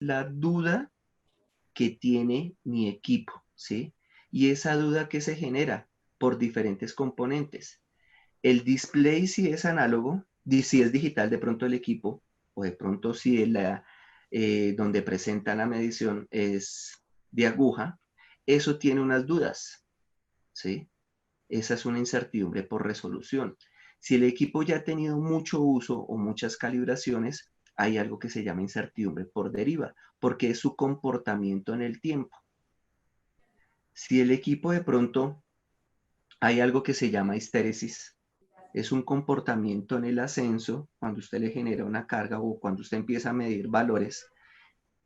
la duda que tiene mi equipo, ¿sí? Y esa duda que se genera por diferentes componentes. El display si es análogo, si es digital de pronto el equipo, o de pronto si donde presenta la medición es de aguja, eso tiene unas dudas, ¿sí? Esa es una incertidumbre por resolución. Si el equipo ya ha tenido mucho uso o muchas calibraciones, hay algo que se llama incertidumbre por deriva, porque es su comportamiento en el tiempo. Si el equipo de pronto hay algo que se llama histéresis, es un comportamiento en el ascenso, cuando usted le genera una carga o cuando usted empieza a medir valores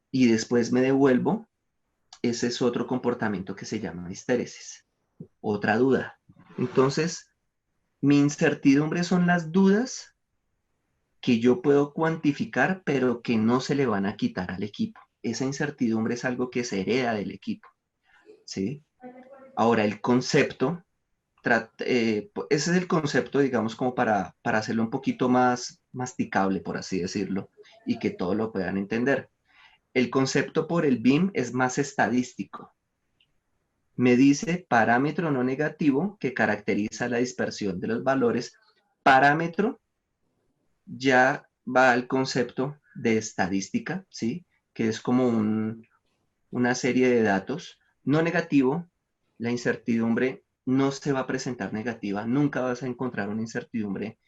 y después me devuelvo, ese es otro comportamiento que se llama histéresis. Otra duda. Entonces, mi incertidumbre son las dudas que yo puedo cuantificar, pero que no se le van a quitar al equipo. Esa incertidumbre es algo que se hereda del equipo, ¿sí? Ahora, el concepto, ese es el concepto, digamos, como para hacerlo un poquito más masticable, por así decirlo, y que todos lo puedan entender. El concepto por el BIM es más estadístico. Me dice parámetro no negativo que caracteriza la dispersión de los valores. Parámetro ya va al concepto de estadística, ¿sí? Que es como una serie de datos. No negativo, la incertidumbre no se va a presentar negativa, nunca vas a encontrar una incertidumbre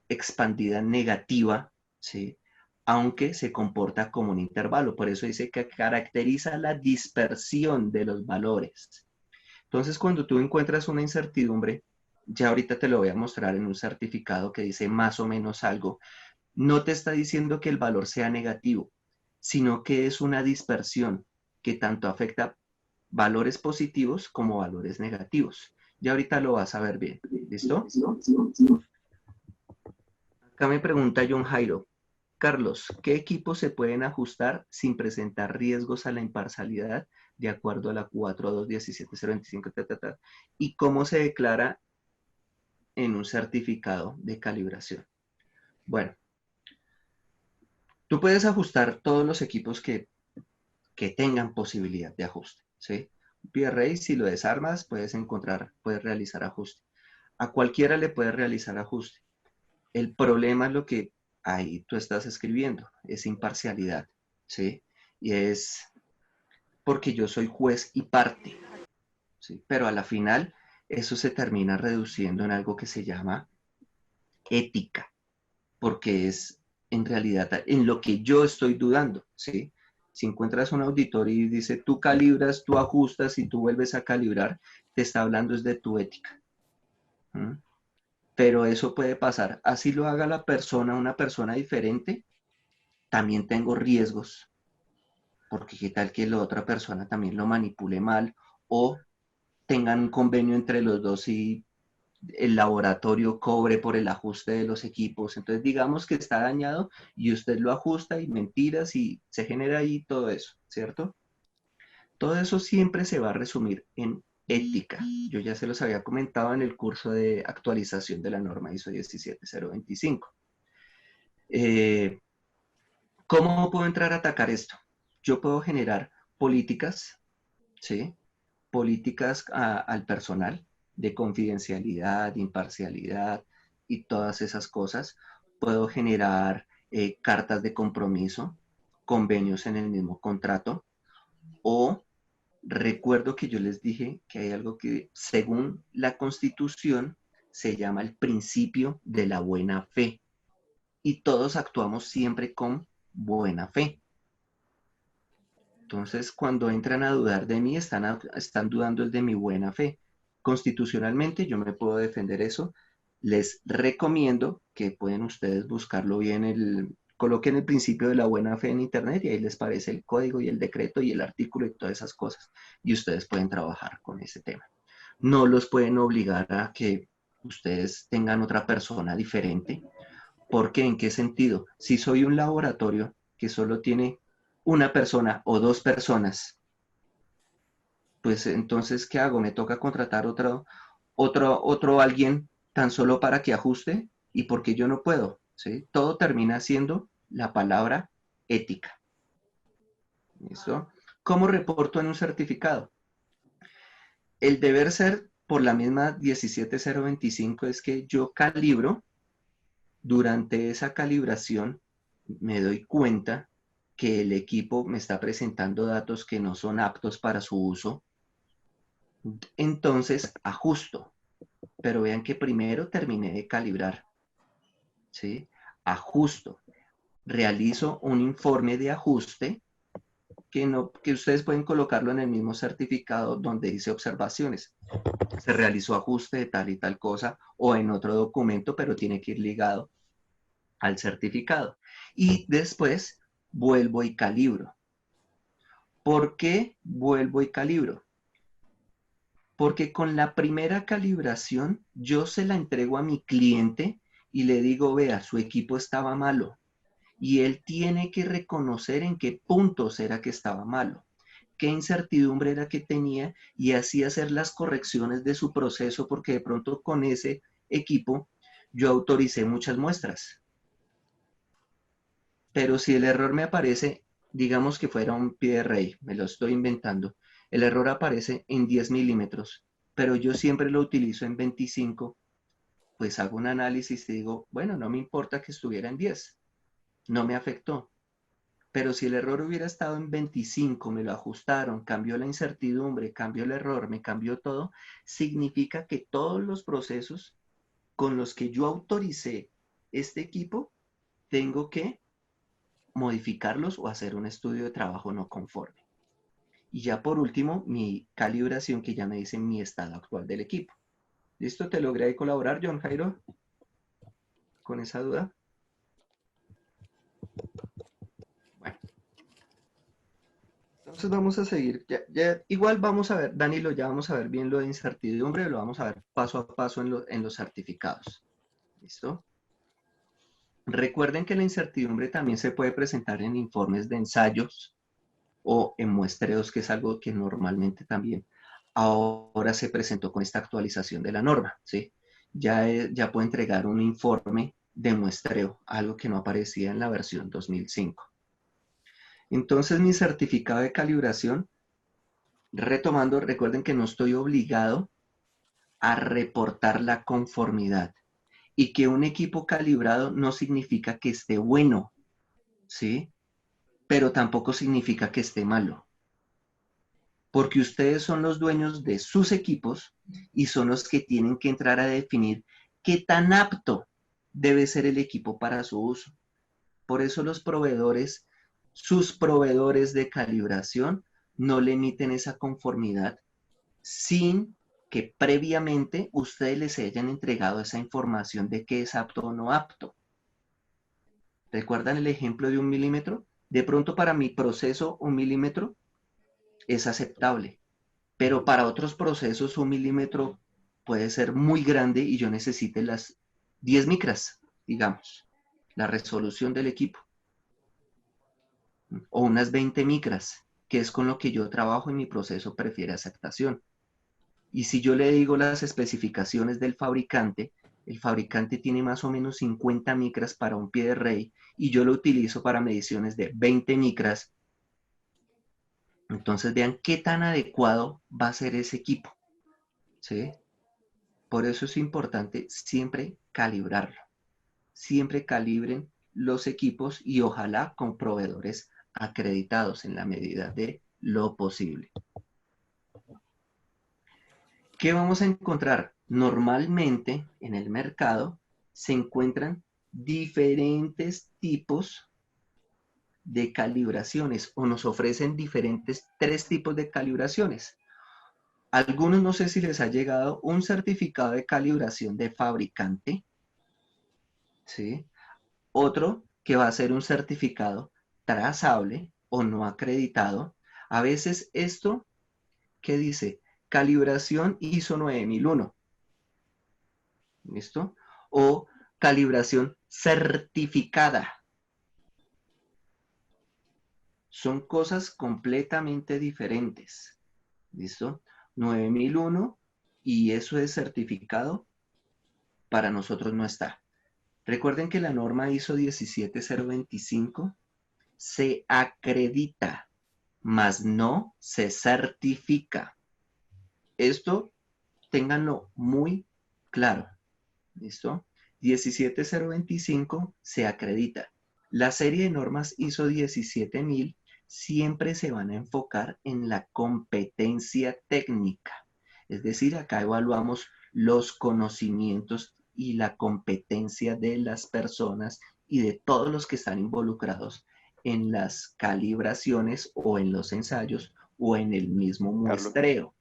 expandida negativa, ¿sí? Aunque se comporta como un intervalo. Por eso dice que caracteriza la dispersión de los valores. Entonces, cuando tú encuentras una incertidumbre, ya ahorita te lo voy a mostrar en un certificado que dice más o menos algo, no te está diciendo que el valor sea negativo, sino que es una dispersión que tanto afecta valores positivos como valores negativos. Ya ahorita lo vas a ver bien. ¿Listo? Acá me pregunta John Jairo. Carlos, ¿qué equipos se pueden ajustar sin presentar riesgos a la imparcialidad de acuerdo a la 4217025? ¿Y cómo se declara en un certificado de calibración? Bueno, tú puedes ajustar todos los equipos que tengan posibilidad de ajuste, ¿sí? PRA, si lo desarmas, puedes realizar ajuste. A cualquiera le puedes realizar ajuste. El problema es lo que ahí tú estás escribiendo, es imparcialidad, ¿sí? Y es porque yo soy juez y parte, ¿sí? Pero a la final eso se termina reduciendo en algo que se llama ética, porque es en realidad en lo que yo estoy dudando, ¿sí? Si encuentras un auditor y dice tú calibras, tú ajustas y tú vuelves a calibrar, te está hablando es de tu ética. ¿Mm? Pero eso puede pasar. Así lo haga la persona, una persona diferente, también tengo riesgos, porque qué tal que la otra persona también lo manipule mal o tengan un convenio entre los dos y el laboratorio cobre por el ajuste de los equipos. Entonces digamos que está dañado y usted lo ajusta y mentiras y se genera ahí todo eso, ¿cierto? Todo eso siempre se va a resumir en ética. Yo ya se los había comentado en el curso de actualización de la norma ISO 17025. Eh, ¿Cómo puedo entrar a atacar esto? Yo puedo generar políticas, ¿sí? Políticas al personal de confidencialidad, de imparcialidad y todas esas cosas. Puedo generar cartas de compromiso, convenios en el mismo contrato o recuerdo que yo les dije que hay algo que según la Constitución se llama el principio de la buena fe y todos actuamos siempre con buena fe. Entonces, cuando entran a dudar de mí, están dudando de mi buena fe. Constitucionalmente, yo me puedo defender eso. Les recomiendo que pueden ustedes buscarlo bien, coloquen el principio de la buena fe en internet y ahí les aparece el código y el decreto y el artículo y todas esas cosas. Y ustedes pueden trabajar con ese tema. No los pueden obligar a que ustedes tengan otra persona diferente. ¿Por qué? ¿En qué sentido? Si soy un laboratorio que solo tiene una persona o dos personas, pues entonces, ¿qué hago? Me toca contratar otro alguien tan solo para que ajuste y porque yo no puedo, ¿sí? Todo termina siendo la palabra ética. ¿Listo? ¿Cómo reporto en un certificado? El deber ser por la misma 17025 es que yo calibro. Durante esa calibración me doy cuenta que el equipo me está presentando datos que no son aptos para su uso. Entonces ajusto, pero vean que primero terminé de calibrar, ¿sí? Ajusto, realizo un informe de ajuste que ustedes pueden colocarlo en el mismo certificado donde dice observaciones. Se realizó ajuste de tal y tal cosa o en otro documento, pero tiene que ir ligado al certificado. Y después vuelvo y calibro. ¿Por qué vuelvo y calibro? Porque con la primera calibración yo se la entrego a mi cliente y le digo, vea, su equipo estaba malo. Y él tiene que reconocer en qué puntos era que estaba malo, qué incertidumbre era que tenía y así hacer las correcciones de su proceso, porque de pronto con ese equipo yo autoricé muchas muestras. Pero si el error me aparece, digamos que fuera un pie de rey, me lo estoy inventando, el error aparece en 10 milímetros, pero yo siempre lo utilizo en 25, pues hago un análisis y digo, bueno, no me importa que estuviera en 10, no me afectó. Pero si el error hubiera estado en 25, me lo ajustaron, cambió la incertidumbre, cambió el error, me cambió todo, significa que todos los procesos con los que yo autoricé este equipo, tengo que modificarlos o hacer un estudio de trabajo no conforme. Y ya por último, mi calibración que ya me dice mi estado actual del equipo. ¿Listo? ¿Te logré colaborar, John Jairo, con esa duda? Bueno, entonces vamos a seguir. Igual vamos a ver, Danilo, ya vamos a ver bien lo de incertidumbre, lo vamos a ver paso a paso en los certificados. ¿Listo? Recuerden que la incertidumbre también se puede presentar en informes de ensayos o en muestreos, que es algo que normalmente también ahora se presentó con esta actualización de la norma, ¿sí? Ya puedo entregar un informe de muestreo, algo que no aparecía en la versión 2005. Entonces, mi certificado de calibración, retomando, recuerden que no estoy obligado a reportar la conformidad y que un equipo calibrado no significa que esté bueno, ¿sí? Pero tampoco significa que esté malo, porque ustedes son los dueños de sus equipos y son los que tienen que entrar a definir qué tan apto debe ser el equipo para su uso. Por eso los proveedores, sus proveedores de calibración, no le emiten esa conformidad sin que previamente ustedes les hayan entregado esa información de qué es apto o no apto. ¿Recuerdan el ejemplo de 1 milímetro? De pronto para mi proceso 1 milímetro es aceptable, pero para otros procesos 1 milímetro puede ser muy grande y yo necesite las 10 micras, digamos, la resolución del equipo, o unas 20 micras, que es con lo que yo trabajo en mi proceso prefiere aceptación. Y si yo le digo las especificaciones del fabricante, el fabricante tiene más o menos 50 micras para un pie de rey y yo lo utilizo para mediciones de 20 micras, entonces vean qué tan adecuado va a ser ese equipo, ¿sí? Por eso es importante siempre calibrarlo. Siempre calibren los equipos y ojalá con proveedores acreditados en la medida de lo posible. ¿Qué vamos a encontrar? Normalmente en el mercado se encuentran diferentes tipos de calibraciones o nos ofrecen diferentes 3 tipos de calibraciones. Algunos no sé si les ha llegado un certificado de calibración de fabricante, ¿sí? Otro que va a ser un certificado trazable o no acreditado. A veces esto, ¿qué dice? Calibración ISO 9001, ¿listo? O calibración certificada. Son cosas completamente diferentes, ¿listo? 9001 y eso es certificado, para nosotros no está. Recuerden que la norma ISO 17025 se acredita, mas no se certifica. Esto ténganlo muy claro. ¿Listo? 17025 se acredita. La serie de normas ISO 17000 siempre se van a enfocar en la competencia técnica. Es decir, acá evaluamos los conocimientos y la competencia de las personas y de todos los que están involucrados en las calibraciones o en los ensayos o en el mismo Carlos. muestreo.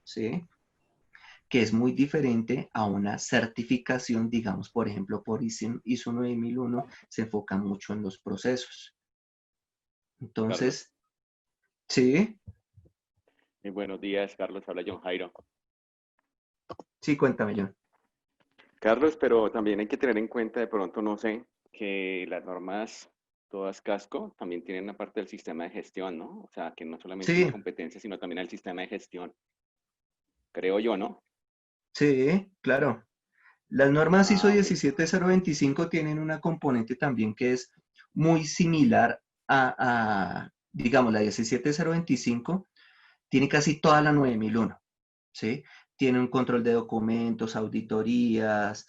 ¿Sí? Que es muy diferente a una certificación, digamos, por ejemplo, por ISO 9001, se enfoca mucho en los procesos. Carlos. Entonces, sí, Muy buenos días, Carlos. Habla John Jairo. sí, cuéntame, John. Carlos, pero también hay que tener en cuenta, de pronto, no sé, que las normas, todas casco, también tienen una parte del sistema de gestión, ¿no? O sea, que no solamente la Sí, competencia, sino también el sistema de gestión. Creo yo, ¿no? sí, claro. Las normas ISO Ah, ok. 17025 tienen una componente también que es muy similar digamos, la 17025 tiene casi toda la 9001, ¿sí? Tiene un control de documentos, auditorías,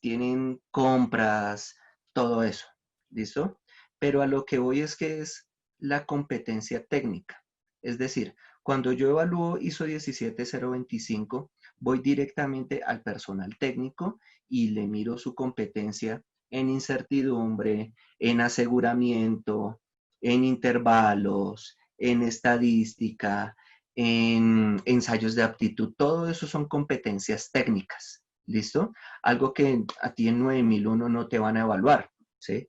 tienen compras, todo eso, ¿listo? Pero a lo que voy es que es la competencia técnica. Es decir, cuando yo evalúo ISO 17025, voy directamente al personal técnico y le miro su competencia en incertidumbre, en aseguramiento, en intervalos, en estadística, en ensayos de aptitud, todo eso son competencias técnicas, ¿listo? Algo que a ti en 9001 no te van a evaluar, ¿sí?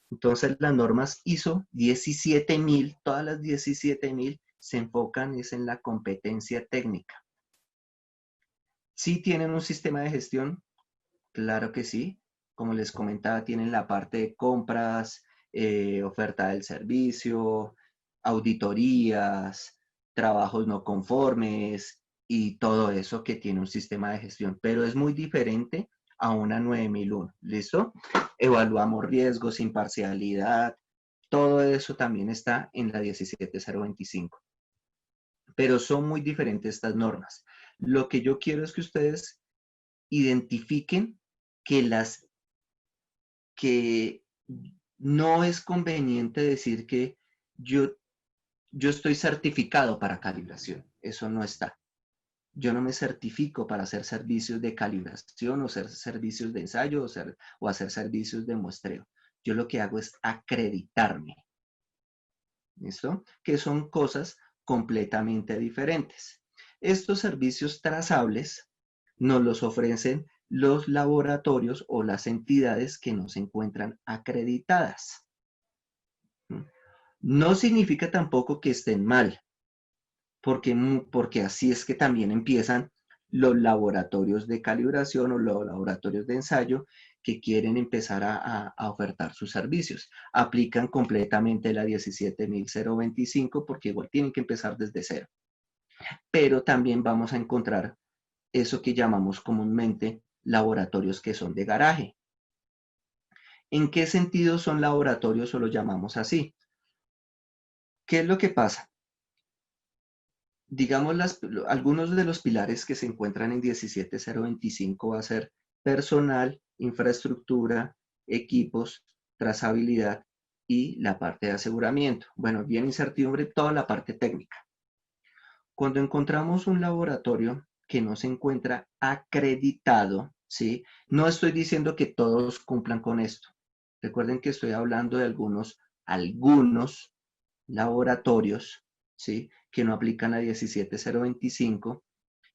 Entonces las normas ISO 17000, todas las 17000 se enfocan es en la competencia técnica. ¿Sí tienen un sistema de gestión? Claro que sí. Como les comentaba, tienen la parte de compras, oferta del servicio, auditorías, trabajos no conformes y todo eso que tiene un sistema de gestión. Pero es muy diferente a una 9001. ¿Listo? Evaluamos riesgos, imparcialidad, todo eso también está en la 17025. Pero son muy diferentes estas normas. Lo que yo quiero es que ustedes identifiquen que que no es conveniente decir que yo, yo estoy certificado para calibración. Eso no está. Yo no me certifico para hacer servicios de calibración o hacer servicios de ensayo o hacer servicios de muestreo. Yo lo que hago es acreditarme. ¿Listo? Que son cosas completamente diferentes. Estos servicios trazables nos los ofrecen los laboratorios o las entidades que no se encuentran acreditadas. No significa tampoco que estén mal, porque así es que también empiezan los laboratorios de calibración o los laboratorios de ensayo que quieren empezar a ofertar sus servicios. Aplican completamente la 17025 porque igual tienen que empezar desde cero. Pero también vamos a encontrar eso que llamamos comúnmente laboratorios que son de garaje. ¿En qué sentido son laboratorios o lo llamamos así? ¿Qué es lo que pasa? Digamos, algunos de los pilares que se encuentran en 17025 va a ser personal, infraestructura, equipos, trazabilidad y la parte de aseguramiento. Bueno, bien incertidumbre, toda la parte técnica. Cuando encontramos un laboratorio que no se encuentra acreditado, ¿sí? No estoy diciendo que todos cumplan con esto. Recuerden que estoy hablando de algunos laboratorios, ¿sí? Que no aplican la 17025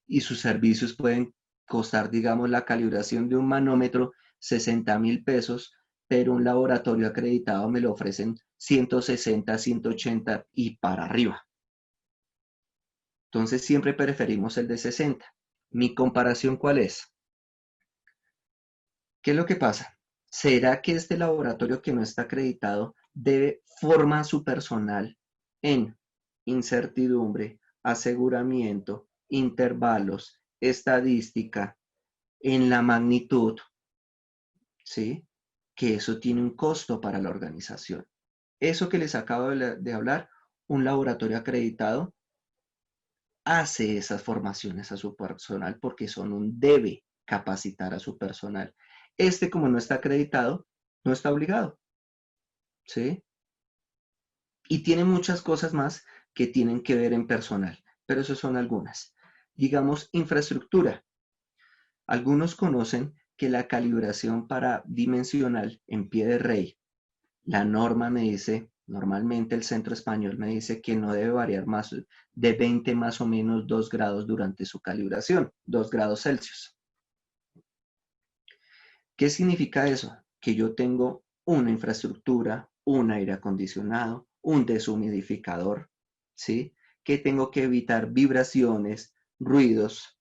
y sus servicios pueden costar, digamos, la calibración de un manómetro 60.000 pesos, pero un laboratorio acreditado me lo ofrecen 160, 180 y para arriba. Entonces siempre preferimos el de 60. ¿Mi comparación cuál es? ¿Qué es lo que pasa? ¿Será que este laboratorio que no está acreditado forma su personal en incertidumbre, aseguramiento, intervalos, estadística, en la magnitud? ¿Sí? Que eso tiene un costo para la organización. Eso que les acabo de hablar, un laboratorio acreditado hace esas formaciones a su personal porque son un debe capacitar a su personal. Este, como no está acreditado, no está obligado, ¿sí? Y tiene muchas cosas más que tienen que ver en personal, pero eso son algunas. Digamos, infraestructura. Algunos conocen que la calibración para dimensional en pie de rey, la norma me dice, normalmente el centro español me dice que no debe variar más de 20 más o menos 2 grados durante su calibración, 2 grados Celsius. ¿Qué significa eso? Que yo tengo una infraestructura, un aire acondicionado, un deshumidificador, ¿sí? Que tengo que evitar vibraciones, ruidos,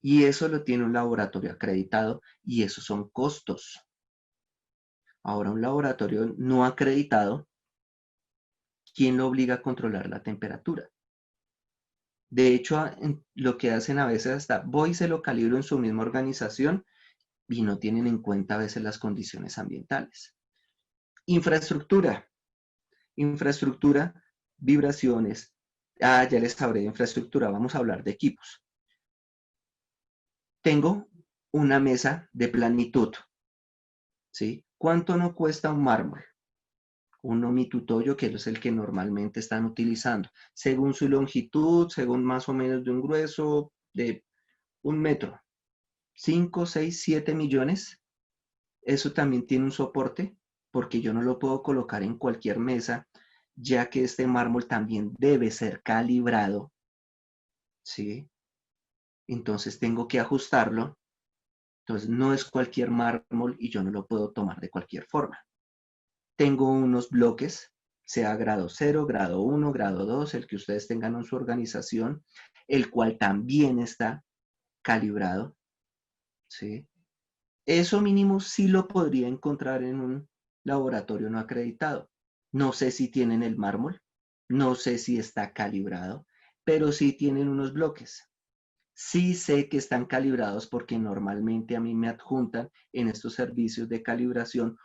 y eso lo tiene un laboratorio acreditado y esos son costos. Ahora, un laboratorio no acreditado, ¿quién lo obliga a controlar la temperatura? De hecho, lo que hacen a veces hasta voy y se lo calibro en su misma organización y no tienen en cuenta a veces las condiciones ambientales. Infraestructura. Infraestructura, vibraciones. Ah, ya les hablé de infraestructura. Vamos a hablar de equipos. Tengo una mesa de planitud, ¿sí? ¿Cuánto no cuesta un mármol? Un omitutoyo, que es el que normalmente están utilizando, según su longitud, según más o menos de un grueso de 1 metro. 5, 6, 7 millones. Eso también tiene un soporte, porque yo no lo puedo colocar en cualquier mesa, ya que este mármol también debe ser calibrado, ¿sí? Entonces tengo que ajustarlo. Entonces no es cualquier mármol y yo no lo puedo tomar de cualquier forma. Tengo unos bloques, sea grado 0, grado 1, grado 2, el que ustedes tengan en su organización, el cual también está calibrado, ¿sí? Eso mínimo sí lo podría encontrar en un laboratorio no acreditado. No sé si tienen el mármol, no sé si está calibrado, pero sí tienen unos bloques. Sí sé que están calibrados porque normalmente a mí me adjuntan en estos servicios de calibración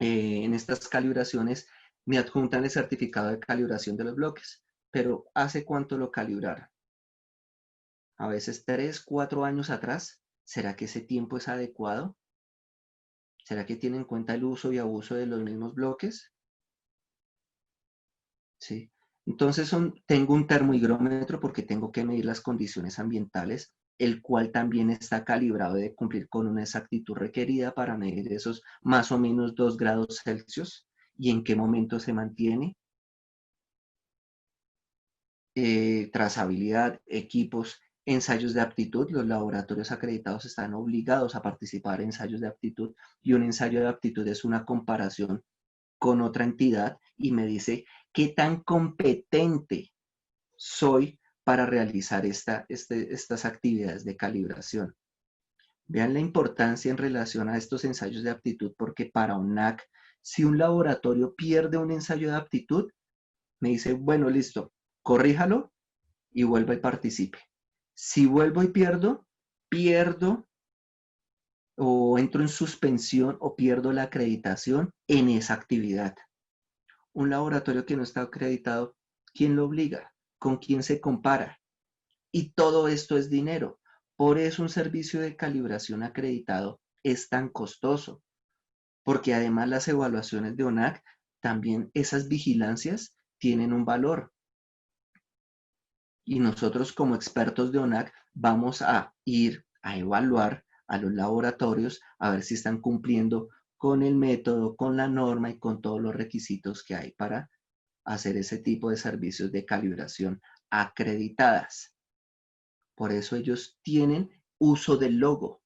en estas calibraciones me adjuntan el certificado de calibración de los bloques. Pero ¿hace cuánto lo calibraron? A veces 3, 4 años atrás. ¿Será que ese tiempo es adecuado? ¿Será que tiene en cuenta el uso y abuso de los mismos bloques? Sí. Entonces tengo un termohigrómetro porque tengo que medir las condiciones ambientales, el cual también está calibrado de cumplir con una exactitud requerida para medir esos más o menos 2 grados Celsius y en qué momento se mantiene. Trazabilidad, equipos, ensayos de aptitud. Los laboratorios acreditados están obligados a participar en ensayos de aptitud y un ensayo de aptitud es una comparación con otra entidad y me dice qué tan competente soy para realizar estas actividades de calibración. Vean la importancia en relación a estos ensayos de aptitud porque para UNAC, si un laboratorio pierde un ensayo de aptitud, me dice, bueno, listo, corríjalo y vuelva y participe. Si vuelvo y pierdo o entro en suspensión o pierdo la acreditación en esa actividad. Un laboratorio que no está acreditado, ¿quién lo obliga? ¿Con quién se compara? Y todo esto es dinero. Por eso un servicio de calibración acreditado es tan costoso, porque además las evaluaciones de ONAC, también esas vigilancias tienen un valor. Y nosotros como expertos de ONAC vamos a ir a evaluar a los laboratorios a ver si están cumpliendo con el método, con la norma y con todos los requisitos que hay para hacer ese tipo de servicios de calibración acreditadas. Por eso ellos tienen uso del logo.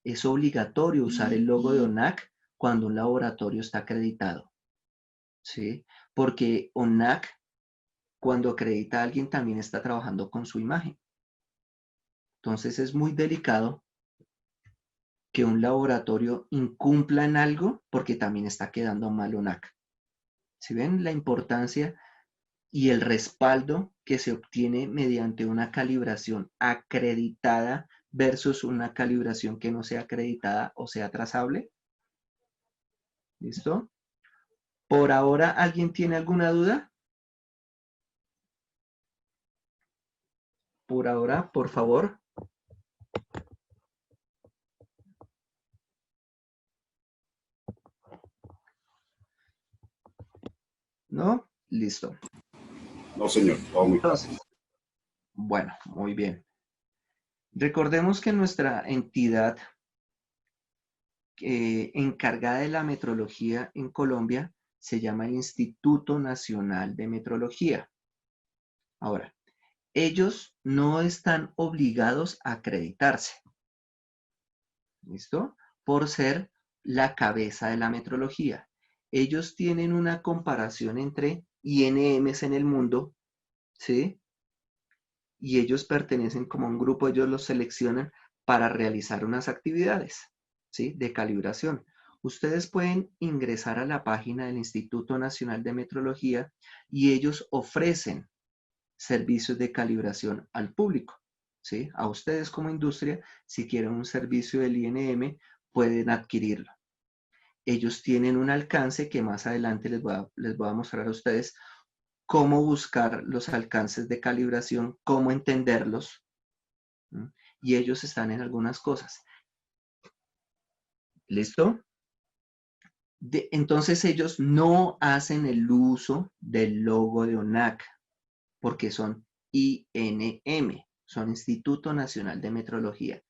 Es obligatorio usar el logo de ONAC cuando un laboratorio está acreditado, ¿sí? Porque ONAC, cuando acredita a alguien, también está trabajando con su imagen. Entonces es muy delicado que un laboratorio incumpla en algo porque también está quedando mal ONAC. ¿Sí ven la importancia y el respaldo que se obtiene mediante una calibración acreditada versus una calibración que no sea acreditada o sea trazable? ¿Listo? ¿Por ahora alguien tiene alguna duda? Por ahora, por favor. ¿No? Listo. No, señor, todo muy claro. Entonces, bueno, muy bien. Recordemos que nuestra entidad encargada de la metrología en Colombia se llama el Instituto Nacional de Metrología. Ahora, ellos no están obligados a acreditarse, ¿listo? Por ser la cabeza de la metrología. Ellos tienen una comparación entre INMs en el mundo, ¿sí? Y ellos pertenecen como un grupo, ellos los seleccionan para realizar unas actividades, ¿sí? De calibración. Ustedes pueden ingresar a la página del Instituto Nacional de Metrología y ellos ofrecen servicios de calibración al público, ¿sí? A ustedes como industria, si quieren un servicio del INM, pueden adquirirlo. Ellos tienen un alcance que más adelante les voy a mostrar a ustedes cómo buscar los alcances de calibración, cómo entenderlos, ¿no? Y ellos están en algunas cosas. ¿Listo? Entonces ellos no hacen el uso del logo de ONAC porque son INM, son Instituto Nacional de Metrología.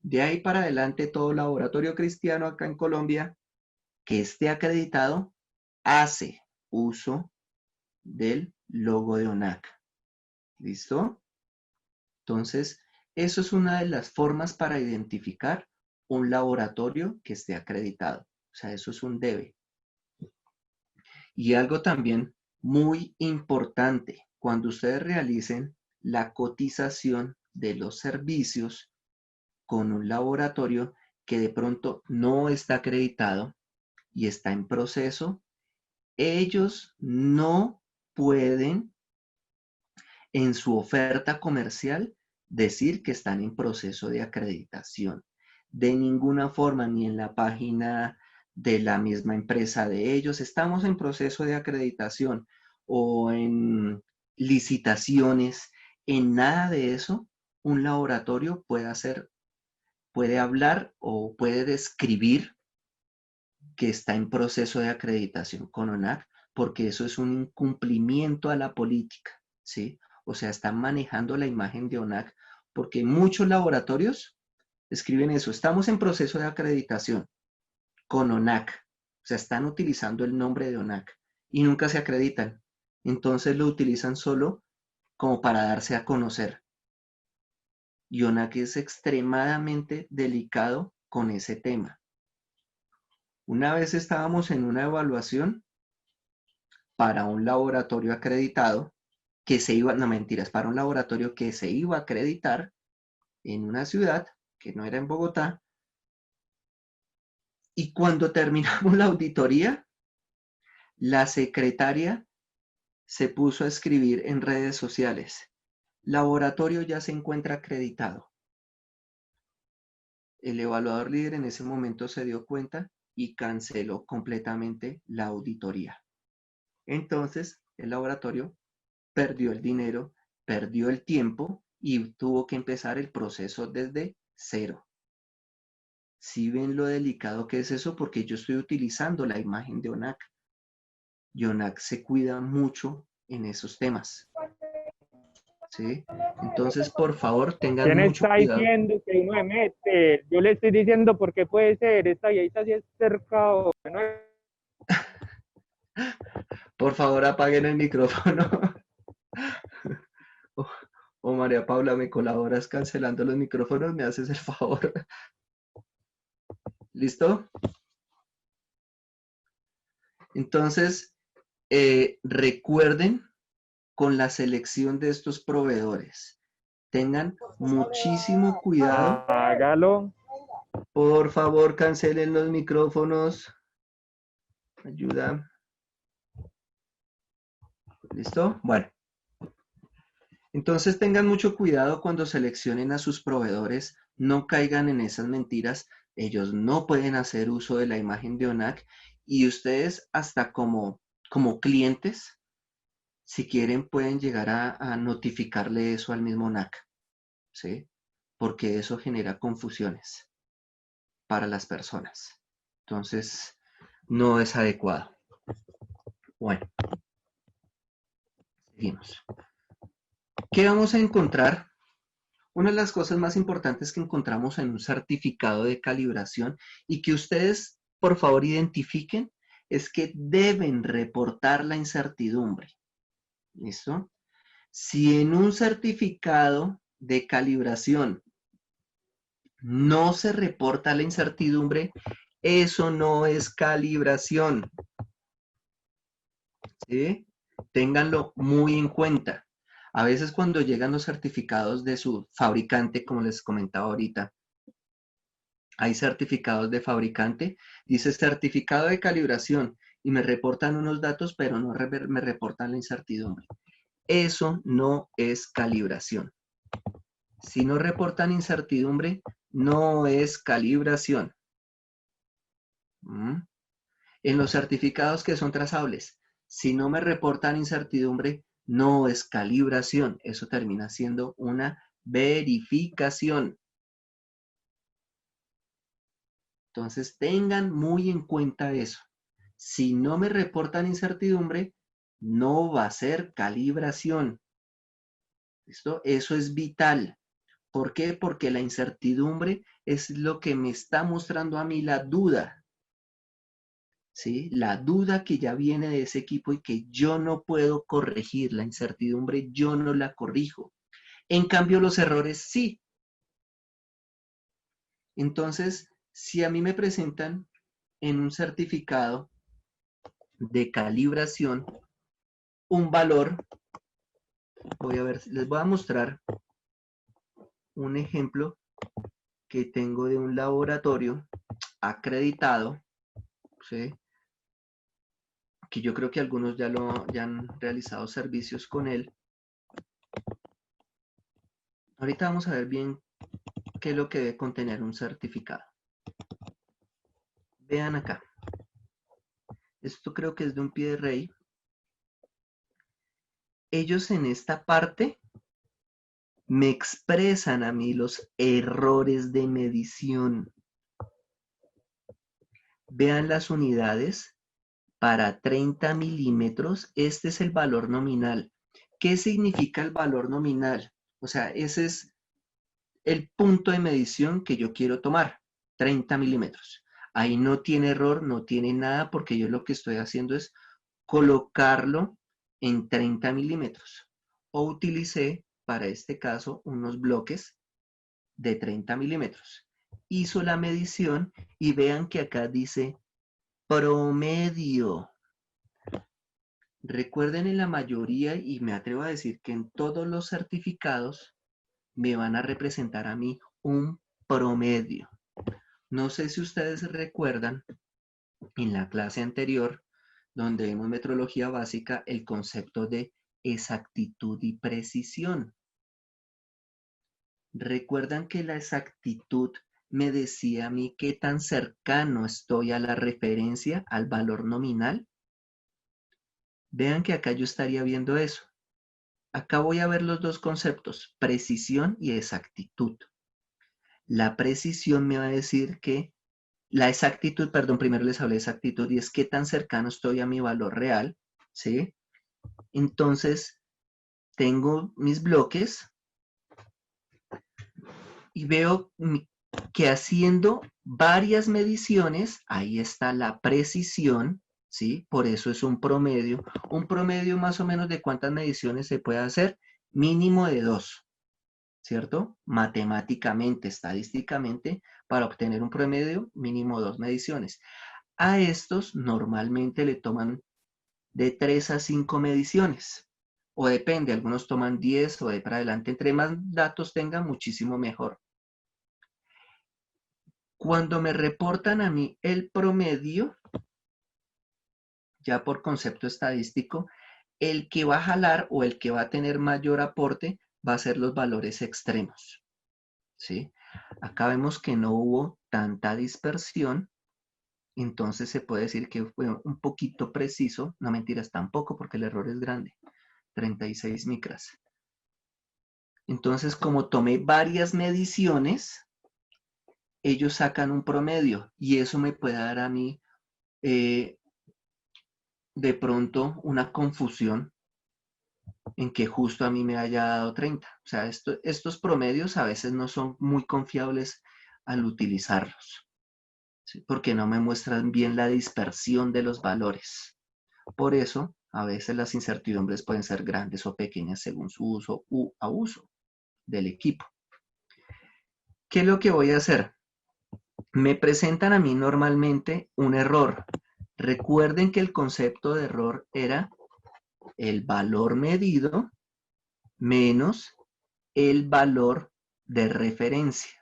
De ahí para adelante, todo laboratorio cristiano acá en Colombia que esté acreditado hace uso del logo de ONAC. ¿Listo? Entonces, eso es una de las formas para identificar un laboratorio que esté acreditado. O sea, eso es un debe. Y algo también muy importante, cuando ustedes realicen la cotización de los servicios con un laboratorio que de pronto no está acreditado y está en proceso, ellos no pueden en su oferta comercial decir que están en proceso de acreditación. De ninguna forma, ni en la página de la misma empresa de ellos, estamos en proceso de acreditación o en licitaciones, en nada de eso, un laboratorio puede hablar o puede describir que está en proceso de acreditación con ONAC, porque eso es un incumplimiento a la política, ¿sí? O sea, están manejando la imagen de ONAC, porque muchos laboratorios escriben eso, estamos en proceso de acreditación con ONAC, o sea, están utilizando el nombre de ONAC y nunca se acreditan, entonces lo utilizan solo como para darse a conocer. Y ONAC es extremadamente delicado con ese tema. Una vez estábamos en una evaluación para un laboratorio acreditado que se iba, no mentiras, para un laboratorio que se iba a acreditar en una ciudad que no era en Bogotá. Y cuando terminamos la auditoría, la secretaria se puso a escribir en redes sociales: laboratorio ya se encuentra acreditado. El evaluador líder en ese momento se dio cuenta y canceló completamente la auditoría. Entonces, el laboratorio perdió el dinero, perdió el tiempo y tuvo que empezar el proceso desde cero. ¿Sí ven lo delicado que es eso? Porque yo estoy utilizando la imagen de ONAC. Y ONAC se cuida mucho en esos temas. ¿Sí? Entonces, por favor, tengan ¿Quién mucho está cuidado. diciendo que uno se mete? Yo le estoy diciendo por qué puede ser. Esta viejita sí es cercado. ¿No? Por favor, apaguen el micrófono. O María Paula, me colaboras cancelando los micrófonos, me haces el favor. ¿Listo? Entonces, recuerden con la selección de estos proveedores. Tengan muchísimo cuidado. Hágalo. Por favor, cancelen los micrófonos. Ayuda. ¿Listo? Bueno. Entonces tengan mucho cuidado cuando seleccionen a sus proveedores. No caigan en esas mentiras. Ellos no pueden hacer uso de la imagen de ONAC Y ustedes hasta como clientes, si quieren, pueden llegar a notificarle eso al mismo NAC, ¿sí? Porque eso genera confusiones para las personas. Entonces, no es adecuado. Bueno, seguimos. ¿Qué vamos a encontrar? Una de las cosas más importantes que encontramos en un certificado de calibración y que ustedes, por favor, identifiquen, es que deben reportar la incertidumbre. ¿Listo? Si en un certificado de calibración no se reporta la incertidumbre, eso no es calibración. ¿Sí? Ténganlo muy en cuenta. A veces cuando llegan los certificados de su fabricante, como les comentaba ahorita, hay certificados de fabricante, dice certificado de calibración y me reportan unos datos, pero no me reportan la incertidumbre. Eso no es calibración. Si no reportan incertidumbre, no es calibración. En los certificados que son trazables, si no me reportan incertidumbre, no es calibración. Eso termina siendo una verificación. Entonces, tengan muy en cuenta eso. Si no me reportan incertidumbre, no va a ser calibración. ¿Listo? Eso es vital. ¿Por qué? Porque la incertidumbre es lo que me está mostrando a mí la duda. ¿Sí? La duda que ya viene de ese equipo y que yo no puedo corregir. La incertidumbre yo no la corrijo. En cambio, los errores sí. Entonces, si a mí me presentan en un certificado de calibración un valor, voy a ver, les voy a mostrar un ejemplo que tengo de un laboratorio acreditado, ¿sí? Que yo creo que algunos ya han realizado servicios con él. Ahorita vamos a ver bien qué es lo que debe contener un certificado. Vean acá. Esto creo que es de un pie de rey. Ellos en esta parte me expresan a mí los errores de medición. Vean las unidades. Para 30 milímetros, este es el valor nominal. ¿Qué significa el valor nominal? O sea, ese es el punto de medición que yo quiero tomar, 30 milímetros. Ahí no tiene error, no tiene nada, porque yo lo que estoy haciendo es colocarlo en 30 milímetros. O utilicé, para este caso, unos bloques de 30 milímetros. Hizo la medición y vean que acá dice promedio. Recuerden, en la mayoría, y me atrevo a decir que en todos los certificados, me van a representar a mí un promedio. No sé si ustedes recuerdan en la clase anterior, donde vimos metrología básica, el concepto de exactitud y precisión. ¿Recuerdan que la exactitud me decía a mí qué tan cercano estoy a la referencia, al valor nominal? Vean que acá yo estaría viendo eso. Acá voy a ver los dos conceptos, precisión y exactitud. La precisión me va a decir que la exactitud, perdón, primero les hablé de exactitud y es qué tan cercano estoy a mi valor real, ¿sí? Entonces, tengo mis bloques y veo que haciendo varias mediciones, ahí está la precisión, ¿sí? Por eso es un promedio. Un promedio más o menos de cuántas mediciones se puede hacer, mínimo de 2, ¿cierto? Matemáticamente, estadísticamente, para obtener un promedio, mínimo 2 mediciones. A estos normalmente le toman de 3 a 5 mediciones. O depende, algunos toman 10 o de para adelante. Entre más datos tengan, muchísimo mejor. Cuando me reportan a mí el promedio, ya por concepto estadístico, el que va a jalar o el que va a tener mayor aporte va a ser los valores extremos. ¿Sí? Acá vemos que no hubo tanta dispersión, entonces se puede decir que fue un poquito preciso, no mentiras tampoco porque el error es grande, 36 micras. Entonces, como tomé varias mediciones, ellos sacan un promedio y eso me puede dar a mí de pronto una confusión en que justo a mí me haya dado 30. O sea, estos promedios a veces no son muy confiables al utilizarlos, ¿sí? Porque no me muestran bien la dispersión de los valores. Por eso, a veces las incertidumbres pueden ser grandes o pequeñas según su uso u abuso del equipo. ¿Qué es lo que voy a hacer? Me presentan a mí normalmente un error. Recuerden que el concepto de error era el valor medido menos el valor de referencia.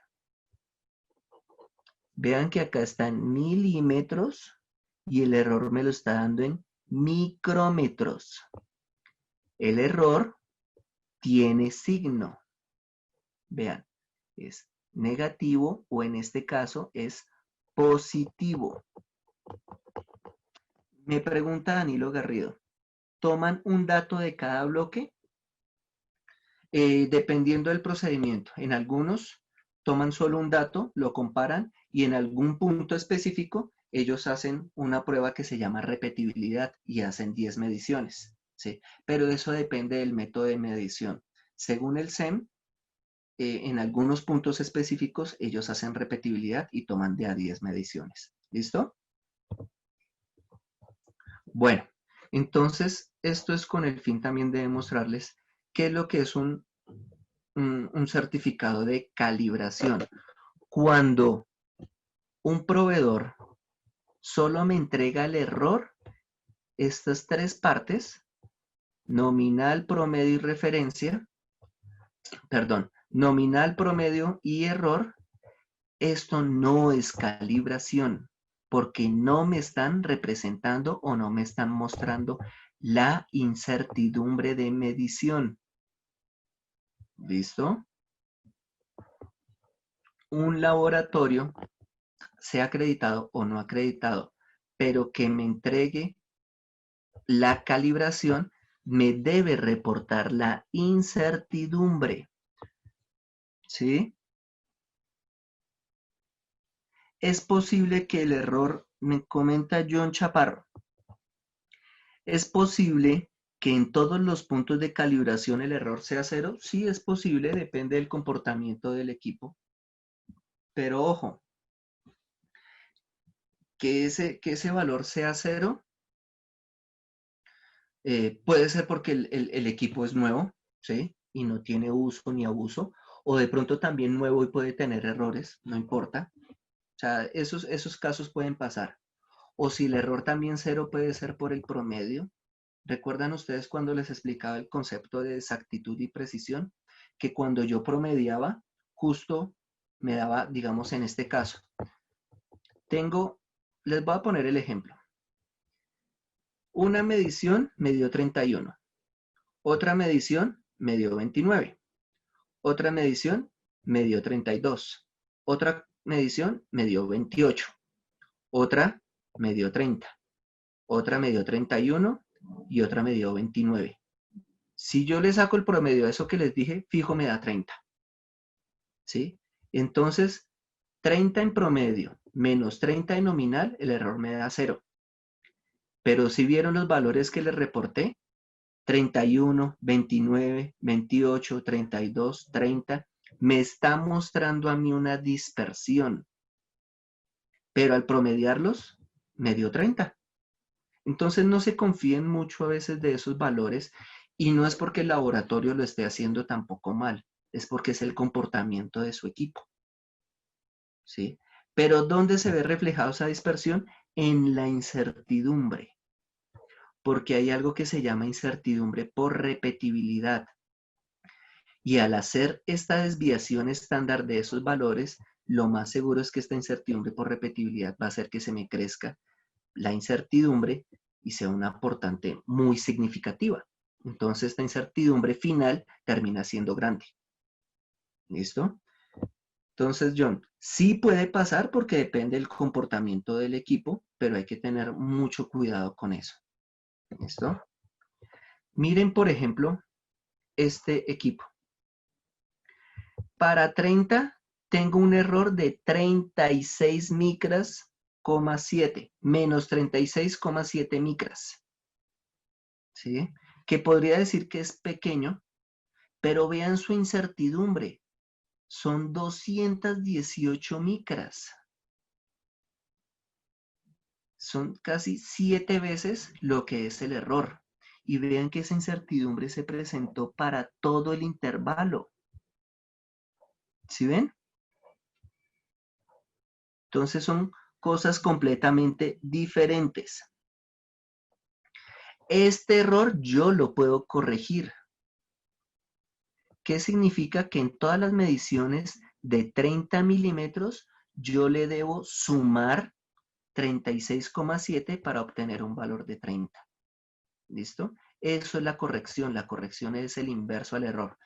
Vean que acá está en milímetros y el error me lo está dando en micrómetros. El error tiene signo. Vean, es negativo o en este caso es positivo. Me pregunta Danilo Garrido, ¿toman un dato de cada bloque? Dependiendo del procedimiento. En algunos toman solo un dato, lo comparan y en algún punto específico ellos hacen una prueba que se llama repetibilidad y hacen 10 mediciones, ¿sí? Pero eso depende del método de medición. Según el SEM, en algunos puntos específicos ellos hacen repetibilidad y toman de a 10 mediciones. ¿Listo? Bueno, entonces esto es con el fin también de demostrarles qué es lo que es un certificado de calibración. Cuando un proveedor solo me entrega el error, estas tres partes, nominal, promedio y referencia, perdón, nominal, promedio y error, esto no es calibración, porque no me están representando o no me están mostrando la incertidumbre de medición. ¿Listo? Un laboratorio, sea acreditado o no acreditado, pero que me entregue la calibración, me debe reportar la incertidumbre. ¿Sí? Es posible que el error, me comenta John Chaparro, ¿es posible que en todos los puntos de calibración el error sea cero? Sí, es posible, depende del comportamiento del equipo. Pero ojo, que ese valor sea cero, puede ser porque el equipo es nuevo, ¿sí? Y no tiene uso ni abuso, o de pronto también nuevo y puede tener errores, no importa. O sea, esos casos pueden pasar. O si el error también cero puede ser por el promedio. ¿Recuerdan ustedes cuando les explicaba el concepto de exactitud y precisión? Que cuando yo promediaba, justo me daba, digamos en este caso, les voy a poner el ejemplo. Una medición me dio 31. Otra medición me dio 29. Otra medición me dio 32. Otra medición me dio 28. Otra me dio 30. Otra me dio 31 y otra me dio 29. Si yo le saco el promedio a eso que les dije, fijo me da 30. ¿Sí? Entonces, 30 en promedio menos 30 en nominal, el error me da 0. Pero si vieron los valores que les reporté, 31, 29, 28, 32, 30, me está mostrando a mí una dispersión. Pero al promediarlos, me dio 30. Entonces no se confíen mucho a veces de esos valores y no es porque el laboratorio lo esté haciendo tampoco mal, es porque es el comportamiento de su equipo. ¿Sí? Pero ¿dónde se ve reflejada esa dispersión? En la incertidumbre. Porque hay algo que se llama incertidumbre por repetibilidad. Y al hacer esta desviación estándar de esos valores, lo más seguro es que esta incertidumbre por repetibilidad va a hacer que se me crezca la incertidumbre y sea una aportante muy significativa. Entonces esta incertidumbre final termina siendo grande. ¿Listo? Entonces, John, sí puede pasar porque depende del comportamiento del equipo, pero hay que tener mucho cuidado con eso. ¿Listo? Miren, por ejemplo, este equipo. Para 30 tengo un error de 36 micras, 7, menos 36,7 micras. ¿Sí? Que podría decir que es pequeño, pero vean su incertidumbre. Son 218 micras. Son casi 7 veces lo que es el error. Y vean que esa incertidumbre se presentó para todo el intervalo. ¿Sí ven? Entonces son cosas completamente diferentes. Este error yo lo puedo corregir. ¿Qué significa? Que en todas las mediciones de 30 milímetros yo le debo sumar 36,7 para obtener un valor de 30. ¿Listo? Eso es la corrección. La corrección es el inverso al error.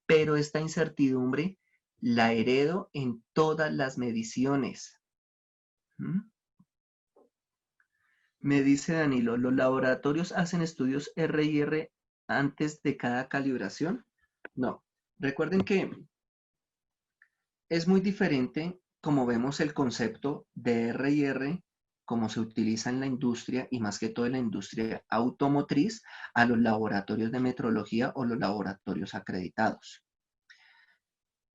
Pero esta incertidumbre la heredo en todas las mediciones. ¿Mm? Me dice Danilo, ¿los laboratorios hacen estudios R&R antes de cada calibración? No. Recuerden que es muy diferente como vemos el concepto de R&R, como se utiliza en la industria y más que todo en la industria automotriz, a los laboratorios de metrología o los laboratorios acreditados.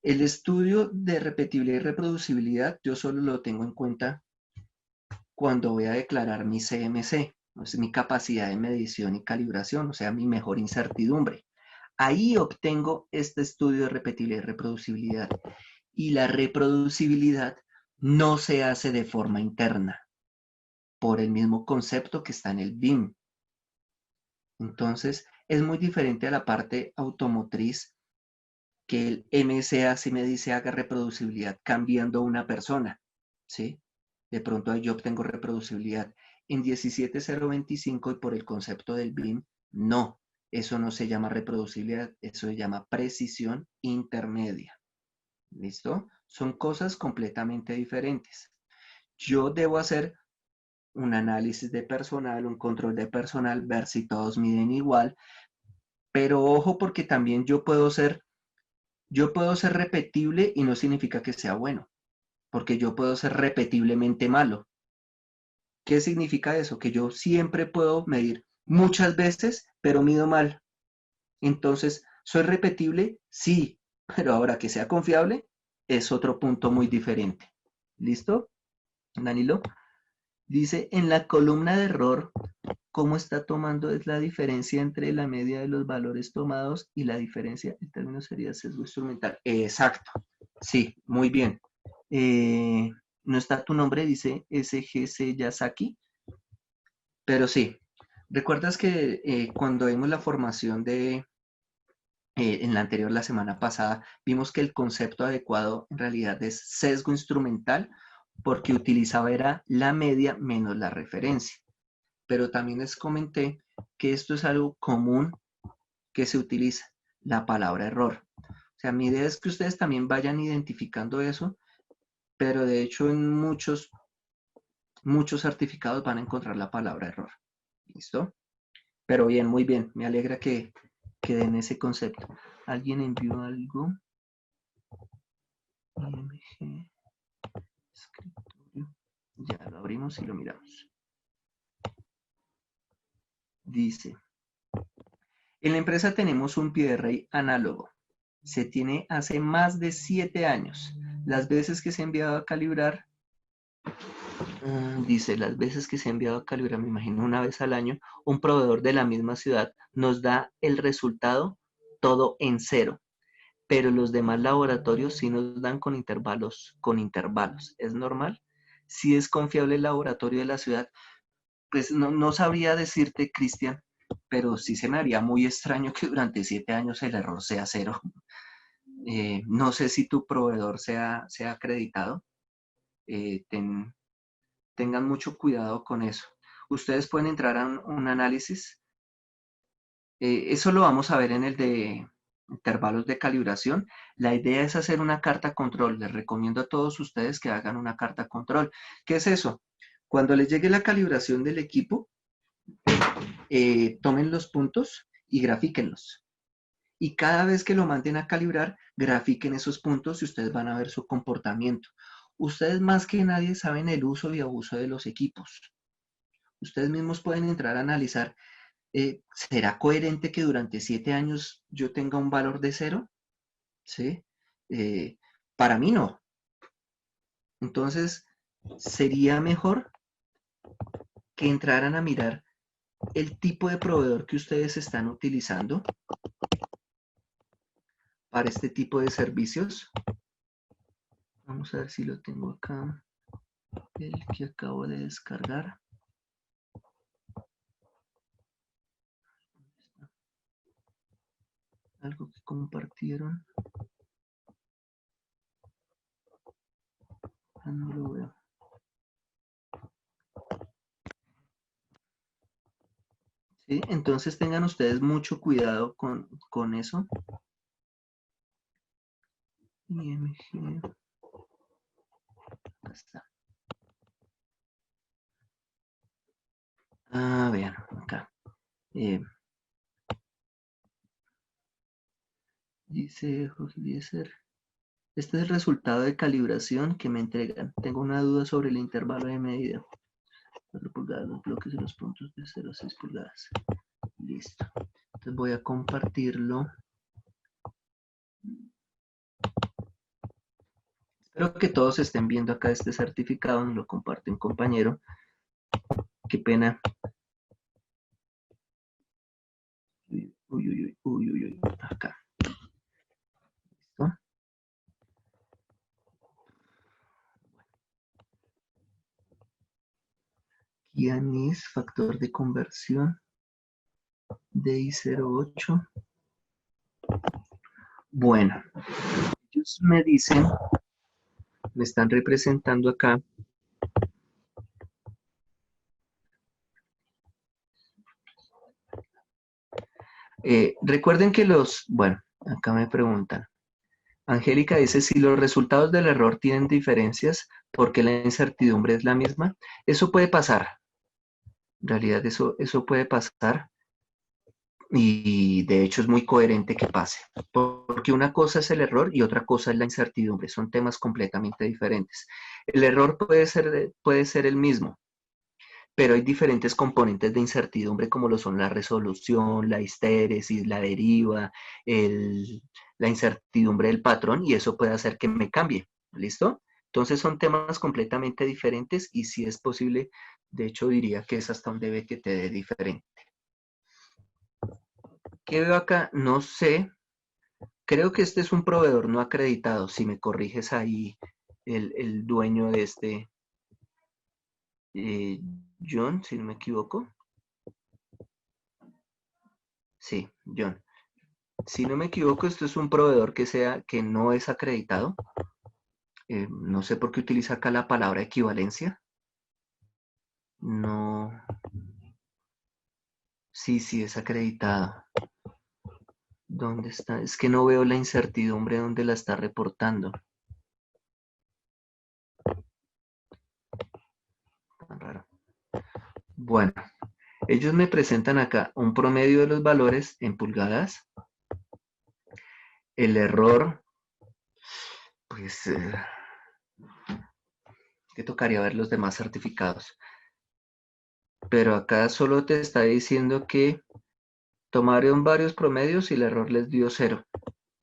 El estudio de repetibilidad y reproducibilidad yo solo lo tengo en cuenta cuando voy a declarar mi CMC, es mi capacidad de medición y calibración, o sea, mi mejor incertidumbre. Ahí obtengo este estudio de repetibilidad y reproducibilidad. Y la reproducibilidad no se hace de forma interna, por el mismo concepto que está en el BIM. Entonces, es muy diferente a la parte automotriz, que el MSA sí me dice haga reproducibilidad cambiando una persona, ¿sí? De pronto ahí yo obtengo reproducibilidad. En 17025 y por el concepto del BIM, no. Eso no se llama reproducibilidad, eso se llama precisión intermedia. ¿Listo? Son cosas completamente diferentes. Yo debo hacer un análisis de personal, un control de personal, ver si todos miden igual, pero ojo porque también yo puedo ser repetible y no significa que sea bueno, porque yo puedo ser repetiblemente malo. ¿Qué significa eso? Que yo siempre puedo medir muchas veces, pero mido mal. Entonces, ¿soy repetible? Sí, pero ahora que sea confiable es otro punto muy diferente. ¿Listo, Danilo? Dice, en la columna de error, ¿cómo está tomando? Es la diferencia entre la media de los valores tomados y la diferencia, el término sería sesgo instrumental. Exacto, sí, muy bien. No está tu nombre, dice SGC Yasaki, pero sí. ¿Recuerdas que cuando vimos la formación de, en la anterior, la semana pasada, vimos que el concepto adecuado en realidad es sesgo instrumental porque utilizaba era la media menos la referencia? Pero también les comenté que esto es algo común que se utiliza, la palabra error. O sea, mi idea es que ustedes también vayan identificando eso, pero de hecho en muchos certificados van a encontrar la palabra error. ¿Listo? Pero bien, muy bien. Me alegra que den ese concepto. ¿Alguien envió algo? IMG, escritorio. Ya lo abrimos y lo miramos. Dice, en la empresa tenemos un pie de rey análogo. Se tiene hace más de 7 años. Las veces que se ha enviado a calibrar, dice, las veces que se ha enviado a calibrar, me imagino una vez al año, un proveedor de la misma ciudad nos da el resultado todo en 0. Pero los demás laboratorios sí nos dan con intervalos. ¿Es normal? Si es confiable el laboratorio de la ciudad, pues no sabría decirte, Cristian, pero sí se me haría muy extraño que durante 7 años el error sea 0. No sé si tu proveedor sea acreditado. Tengan mucho cuidado con eso. Ustedes pueden entrar a un análisis. Eso lo vamos a ver en el de intervalos de calibración. La idea es hacer una carta control. Les recomiendo a todos ustedes que hagan una carta control. ¿Qué es eso? Cuando les llegue la calibración del equipo, tomen los puntos y grafíquenlos. Y cada vez que lo manden a calibrar, grafiquen esos puntos y ustedes van a ver su comportamiento. Ustedes más que nadie saben el uso y abuso de los equipos. Ustedes mismos pueden entrar a analizar, ¿será coherente que durante 7 años yo tenga un valor de 0? ¿Sí? Para mí no. Entonces, sería mejor que entraran a mirar el tipo de proveedor que ustedes están utilizando para este tipo de servicios. Vamos a ver si lo tengo acá, el que acabo de descargar. Algo que compartieron. Ah, no lo veo. ¿Sí? Entonces tengan ustedes mucho cuidado con eso. IMG. Acá está. Ah, vean, acá. Dice Jorge Eliezer. Este es el resultado de calibración que me entregan. Tengo una duda sobre el intervalo de medida. 4 pulgadas, los bloques y los puntos de 0 a 6 pulgadas. Listo. Entonces voy a compartirlo. Espero que todos estén viendo acá este certificado. Nos lo comparte un compañero. Qué pena. Uy. Acá. ¿Listo? Kianis, factor de conversión. DI08. Bueno, ellos me dicen, me están representando acá. Recuerden que bueno, acá me preguntan. Angélica dice, si los resultados del error tienen diferencias, ¿por qué la incertidumbre es la misma? Eso puede pasar. En realidad eso puede pasar. Y de hecho es muy coherente que pase. Porque una cosa es el error y otra cosa es la incertidumbre. Son temas completamente diferentes. El error puede ser el mismo, pero hay diferentes componentes de incertidumbre como lo son la resolución, la histéresis, la deriva, la incertidumbre del patrón, y eso puede hacer que me cambie. ¿Listo? Entonces son temas completamente diferentes y si es posible, de hecho diría que es hasta un debe que te dé diferente. ¿Qué veo acá? No sé. Creo que este es un proveedor no acreditado. Si me corriges ahí, el dueño de este, John, si no me equivoco. Sí, John. Si no me equivoco, esto es un proveedor que no es acreditado. No sé por qué utiliza acá la palabra equivalencia. No. Sí, es acreditado. ¿Dónde está? Es que no veo la incertidumbre donde la está reportando. Tan raro. Bueno, ellos me presentan acá un promedio de los valores en pulgadas. El error, pues, que tocaría ver los demás certificados. Pero acá solo te está diciendo que tomaron varios promedios y el error les dio 0,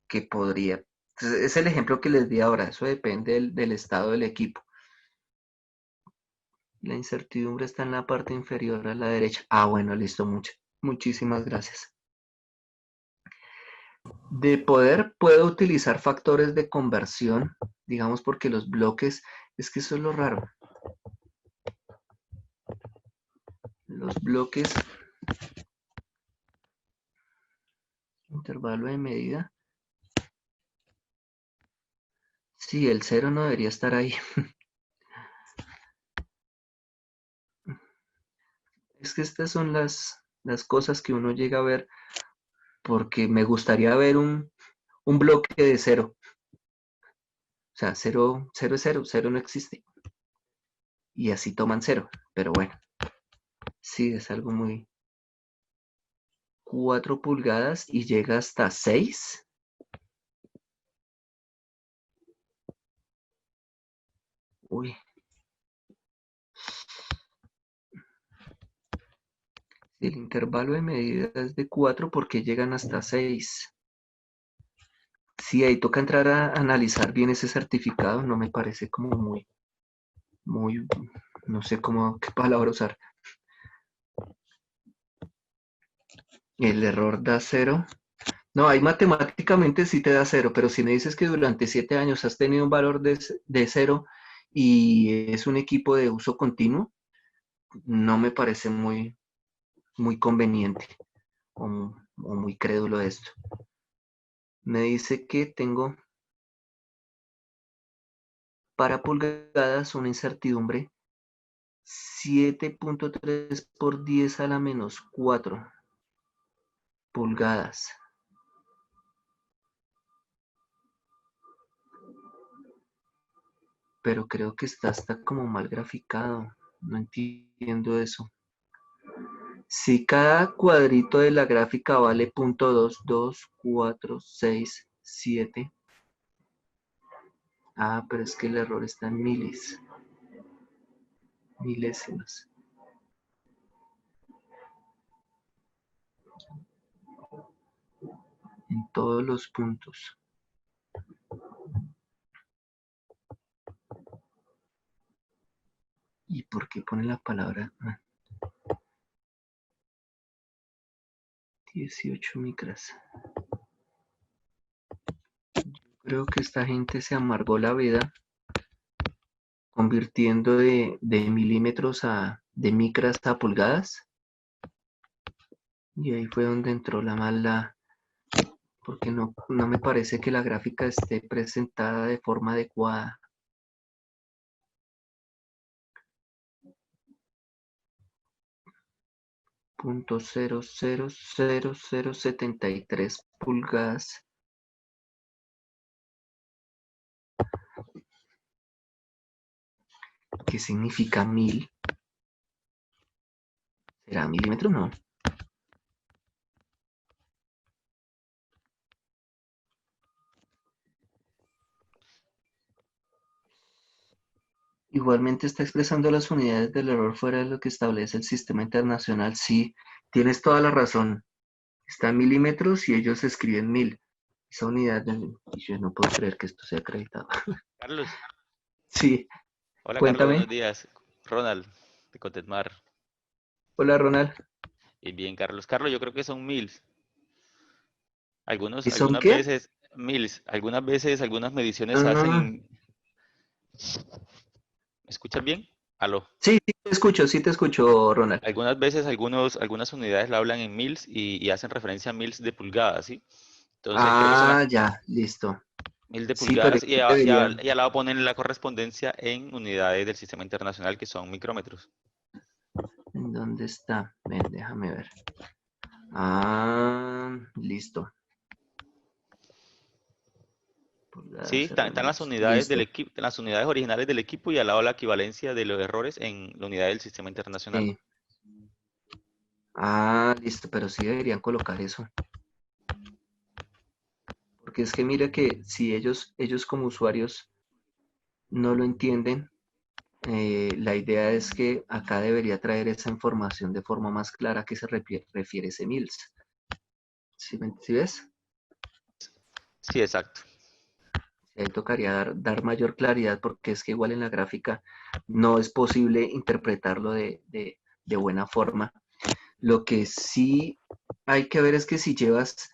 que podría. Es el ejemplo que les di ahora, eso depende del estado del equipo. La incertidumbre está en la parte inferior a la derecha. Ah, bueno, listo, muchísimas gracias. De poder, puedo utilizar factores de conversión, digamos porque los bloques, es que eso es lo raro. Los bloques, intervalo de medida. Sí, el 0 no debería estar ahí. Es que estas son las cosas que uno llega a ver, porque me gustaría ver un un bloque de 0. O sea, 0, 0 es 0, 0 no existe. Y así toman 0, pero bueno, sí, es algo muy... 4 pulgadas y llega hasta 6. Uy. Si el intervalo de medida es de 4, ¿por qué llegan hasta 6? Sí, ahí toca entrar a analizar bien ese certificado, no me parece como muy, no sé qué palabra usar. El error da 0. No, ahí matemáticamente sí te da 0, pero si me dices que durante 7 años has tenido un valor de 0 y es un equipo de uso continuo, no me parece muy conveniente o muy crédulo de esto. Me dice que tengo para pulgadas una incertidumbre 7.3 por 10 a la menos 4 pulgadas. Pero creo que está como mal graficado. No entiendo eso. Si cada cuadrito de la gráfica vale 0.2, 2, 4, 6, 7. Ah, pero es que el error está en milésimas. En todos los puntos. ¿Y por qué pone la palabra 18 micras? Creo que esta gente se amargó la vida convirtiendo de milímetros de micras a pulgadas. Y ahí fue donde entró la mala, porque no me parece que la gráfica esté presentada de forma adecuada. .0000073 pulgadas. ¿Qué significa 1000? ¿Será milímetro? No. Igualmente está expresando las unidades del error fuera de lo que establece el sistema internacional. Sí, tienes toda la razón. Está en milímetros y ellos escriben 1000. Esa unidad, yo no puedo creer que esto sea acreditado. Carlos. Sí, Hola Carlos, cuéntame. buenos días. Ronald, de Contesmar. Hola, Ronald. Y bien, Carlos. Carlos, yo creo que son mils. ¿Y son Algunas qué? veces, mils. Algunas veces, algunas mediciones se Ah, hacen. ¿Me escuchas bien? Aló. sí, sí te escucho, Ronald. Algunas veces, algunas unidades la hablan en mils y hacen referencia a mils de pulgadas, ¿sí? Entonces, creo que son Ah, ya, listo. mil de Sí, pero pulgadas ellos deberían. y al lado ponen la correspondencia en unidades del sistema internacional que son micrómetros. ¿En dónde está? Ven, déjame ver. Ah, listo. Sí, Pulgadas, están las unidades del listo. equipo, las unidades originales del equipo y al lado la equivalencia de los errores en la unidad del sistema internacional. Sí. Ah, listo, pero sí deberían colocar eso. Porque es que mira que si ellos como usuarios no lo entienden, la idea es que acá debería traer esa información de forma más clara a qué se refiere ese MILS. ¿Sí ves? Sí, exacto. Ahí tocaría dar mayor claridad porque es que igual en la gráfica no es posible interpretarlo de buena forma. Lo que sí hay que ver es que si llevas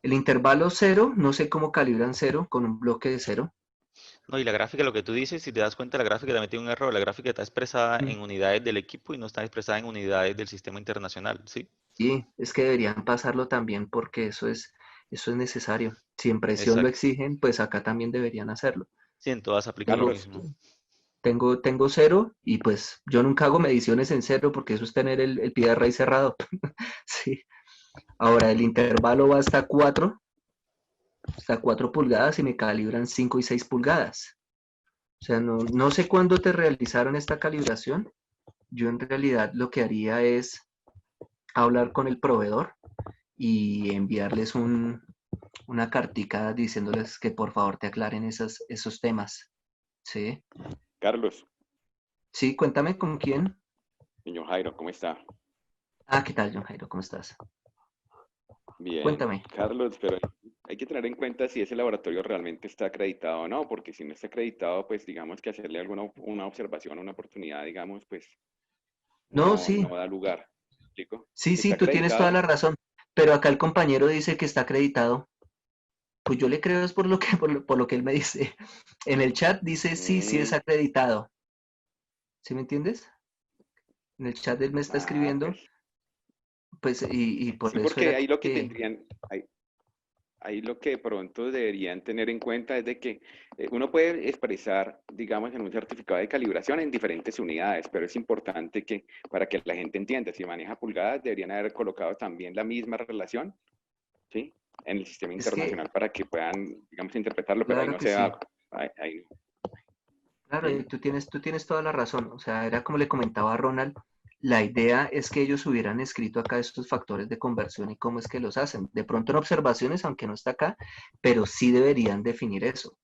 el intervalo 0, no sé cómo calibran 0 con un bloque de 0. No, y la gráfica, lo que tú dices, si te das cuenta, la gráfica también tiene un error. La gráfica está expresada en unidades del equipo y no está expresada en unidades del sistema internacional, ¿sí? Sí, es que deberían pasarlo también porque eso es necesario. Si en presión lo Exacto. exigen, pues acá también deberían hacerlo. Sí, en todas aplica lo Tengo, mismo. tengo 0 y pues yo nunca hago mediciones en 0 porque eso es tener el pie de raíz cerrado. Sí. Ahora el intervalo va hasta 4 hasta 4 pulgadas y me calibran 5 y 6 pulgadas. O sea, no sé cuándo te realizaron esta calibración. Yo en realidad lo que haría es hablar con el proveedor y enviarles una cartica diciéndoles que por favor te aclaren esos temas. ¿Sí? Carlos, Sí, cuéntame con quién. señor Jairo, ¿cómo está? Ah, ¿qué tal, John Jairo? ¿Cómo estás? Bien, Cuéntame. Carlos, pero hay que tener en cuenta si ese laboratorio realmente está acreditado o no, porque si no está acreditado, pues digamos que hacerle alguna una observación, una oportunidad, digamos, pues No, no sí, da lugar. ¿Me explico? sí, ¿Está tú tienes toda acreditado? la razón. Pero acá el compañero dice que está acreditado. Pues yo le creo es por lo que, por lo que él me dice. En el chat dice sí es Mm, acreditado. ¿Sí me entiendes? En el chat él me está escribiendo, pues pues, y por sí, eso porque era ahí lo que que, tendrían, ahí lo que de pronto deberían tener en cuenta es de que uno puede expresar, digamos, en un certificado de calibración en diferentes unidades, pero es importante que para que la gente entienda, si maneja pulgadas, deberían haber colocado también la misma relación, ¿sí? En el sistema es que, internacional para que puedan, digamos, interpretarlo, pero ahí claro no que se da, sí. ahí no. Claro, y Dime. tú tienes toda la razón. O sea, era como le comentaba a Ronald, la idea es que ellos hubieran escrito acá estos factores de conversión y cómo es que los hacen. De pronto en observaciones, aunque no está acá, pero sí deberían definir eso.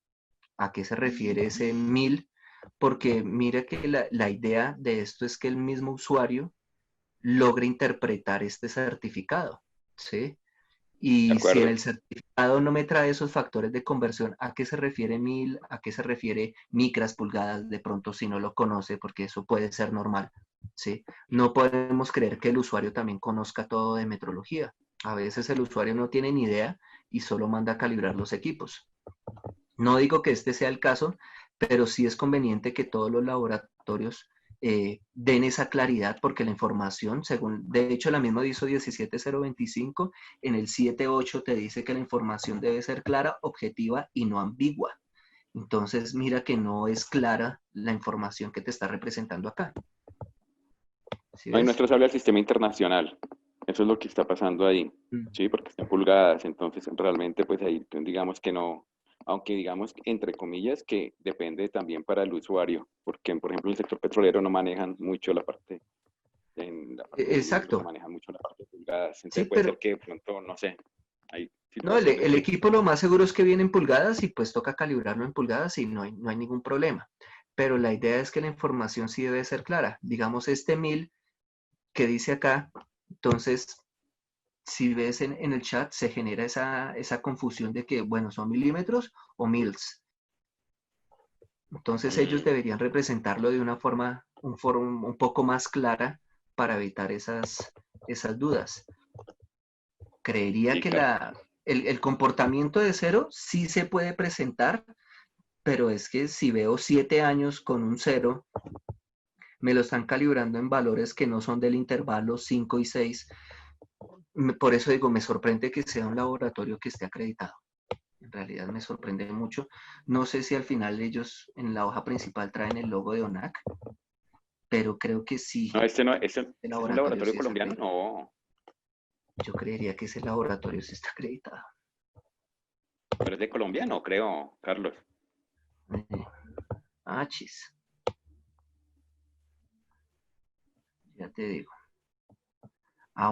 ¿A qué se refiere ese 1000? Porque mira que la idea de esto es que el mismo usuario logre interpretar este certificado, ¿sí? De Y si en acuerdo. el certificado no me trae esos factores de conversión, ¿a qué se refiere 1000? ¿A qué se refiere micras, pulgadas? De pronto si no lo conoce, porque eso puede ser normal, ¿sí? No podemos creer que el usuario también conozca todo de metrología. A veces el usuario no tiene ni idea y solo manda a calibrar los equipos. No digo que este sea el caso, pero sí es conveniente que todos los laboratorios den esa claridad porque la información, según, de hecho, la misma ISO 17025, en el 78 te dice que la información debe ser clara, objetiva y no ambigua. Entonces, mira que no es clara la información que te está representando acá. ¿Sí No, y ves? nuestro habla del sistema internacional. Eso es lo que está pasando ahí, Mm. ¿sí? Porque están pulgadas, entonces realmente pues ahí digamos que no, aunque digamos entre comillas que depende también para el usuario, porque por ejemplo en el sector petrolero no manejan mucho la parte, en la parte de milímetros no Exacto. manejan mucho la parte de pulgadas, Sí, entonces puede ser pero que de pronto, no sé, hay no, el, situaciones el que, equipo lo más seguro es que viene en pulgadas y pues toca calibrarlo en pulgadas y no hay ningún problema. Pero la idea es que la información sí debe ser clara. Digamos, este 1000 que dice acá, entonces, si ves en el chat, se genera esa confusión de que, bueno, son milímetros o mils. Entonces ellos mm, deberían representarlo de una forma, un poco más clara para evitar esas dudas. Creería sí, que claro. el comportamiento de cero sí se puede presentar, pero es que si veo 7 años con un cero, me lo están calibrando en valores que no son del intervalo 5 y 6. Por eso digo, me sorprende que sea un laboratorio que esté acreditado. En realidad me sorprende mucho. No sé si al final ellos en la hoja principal traen el logo de ONAC, pero creo que sí, No, este no, este el es un laboratorio laboratorio sí es colombiano, acreditado. no, Yo creería que ese laboratorio sí está acreditado. pero es de Colombia, no creo, Carlos. Eh, chis, ya te digo.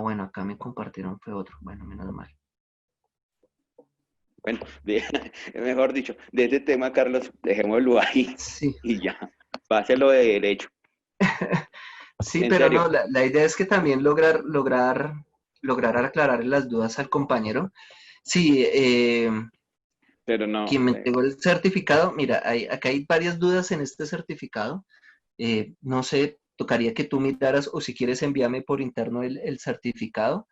Bueno, acá me compartieron fue otro. Bueno, menos mal. Bueno, mejor dicho, de este tema, Carlos, dejémoslo ahí Sí, y ya, páselo de derecho. sí, En pero no, serio, la idea es que también lograr aclarar las dudas al compañero. Sí, pero no, quien me entregó el certificado, mira, acá hay varias dudas en este certificado. No sé, tocaría que tú miraras o si quieres envíame por interno el certificado.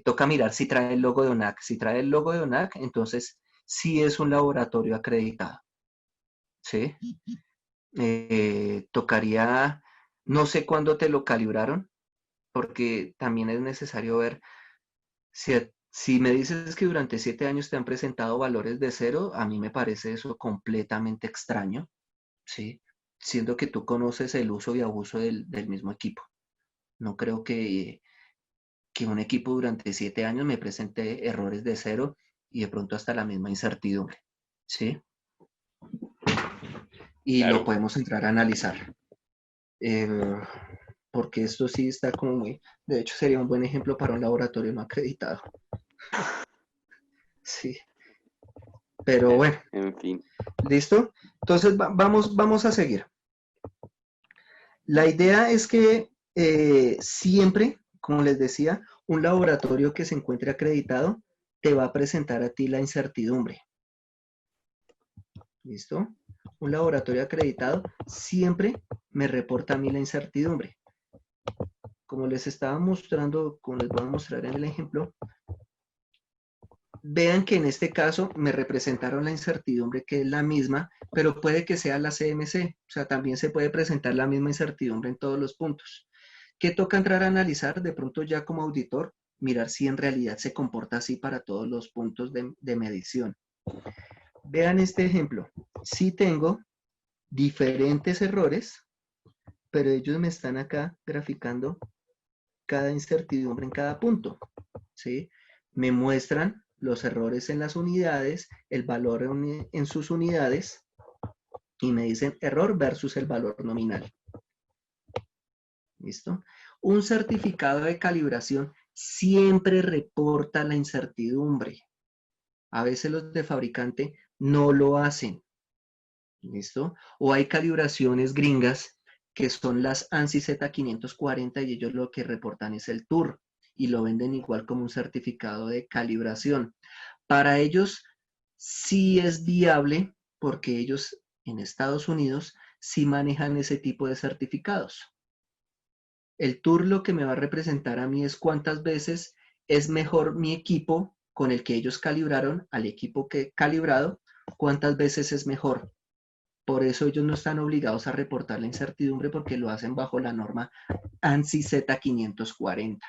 Toca mirar si trae el logo de ONAC. Si trae el logo de ONAC, entonces sí es un laboratorio acreditado. ¿Sí? Tocaría, no sé cuándo te lo calibraron, porque también es necesario ver si me dices que durante 7 años te han presentado valores de cero, a mí me parece eso completamente extraño, ¿sí? Siendo que tú conoces el uso y abuso del mismo equipo. No creo que un equipo durante 7 años me presente errores de cero y de pronto hasta la misma incertidumbre, ¿sí? Y Claro. lo podemos entrar a analizar. Porque esto sí está como muy... De hecho, sería un buen ejemplo para un laboratorio no acreditado. Sí. Pero bueno. En fin. ¿Listo? Entonces vamos a seguir. La idea es que siempre, como les decía, un laboratorio que se encuentre acreditado te va a presentar a ti la incertidumbre. ¿Listo? Un laboratorio acreditado siempre me reporta a mí la incertidumbre. Como les estaba mostrando, como les voy a mostrar en el ejemplo, vean que en este caso me representaron la incertidumbre, que es la misma, pero puede que sea la CMC, o sea, también se puede presentar la misma incertidumbre en todos los puntos. ¿Qué toca entrar a analizar? De pronto ya como auditor, mirar si en realidad se comporta así para todos los puntos de medición. Vean este ejemplo. Sí tengo diferentes errores, pero ellos me están acá graficando cada incertidumbre en cada punto, ¿sí? Me muestran los errores en las unidades, el valor en sus unidades, y me dicen error versus el valor nominal. ¿Listo? Un certificado de calibración siempre reporta la incertidumbre. A veces los de fabricante no lo hacen. ¿Listo? O hay calibraciones gringas que son las ANSI Z540 y ellos lo que reportan es el TUR y lo venden igual como un certificado de calibración. Para ellos sí es viable porque ellos en Estados Unidos sí manejan ese tipo de certificados. El TUR lo que me va a representar a mí es cuántas veces es mejor mi equipo con el que ellos calibraron al equipo que calibrado, cuántas veces es mejor. Por eso ellos no están obligados a reportar la incertidumbre porque lo hacen bajo la norma ANSI Z540.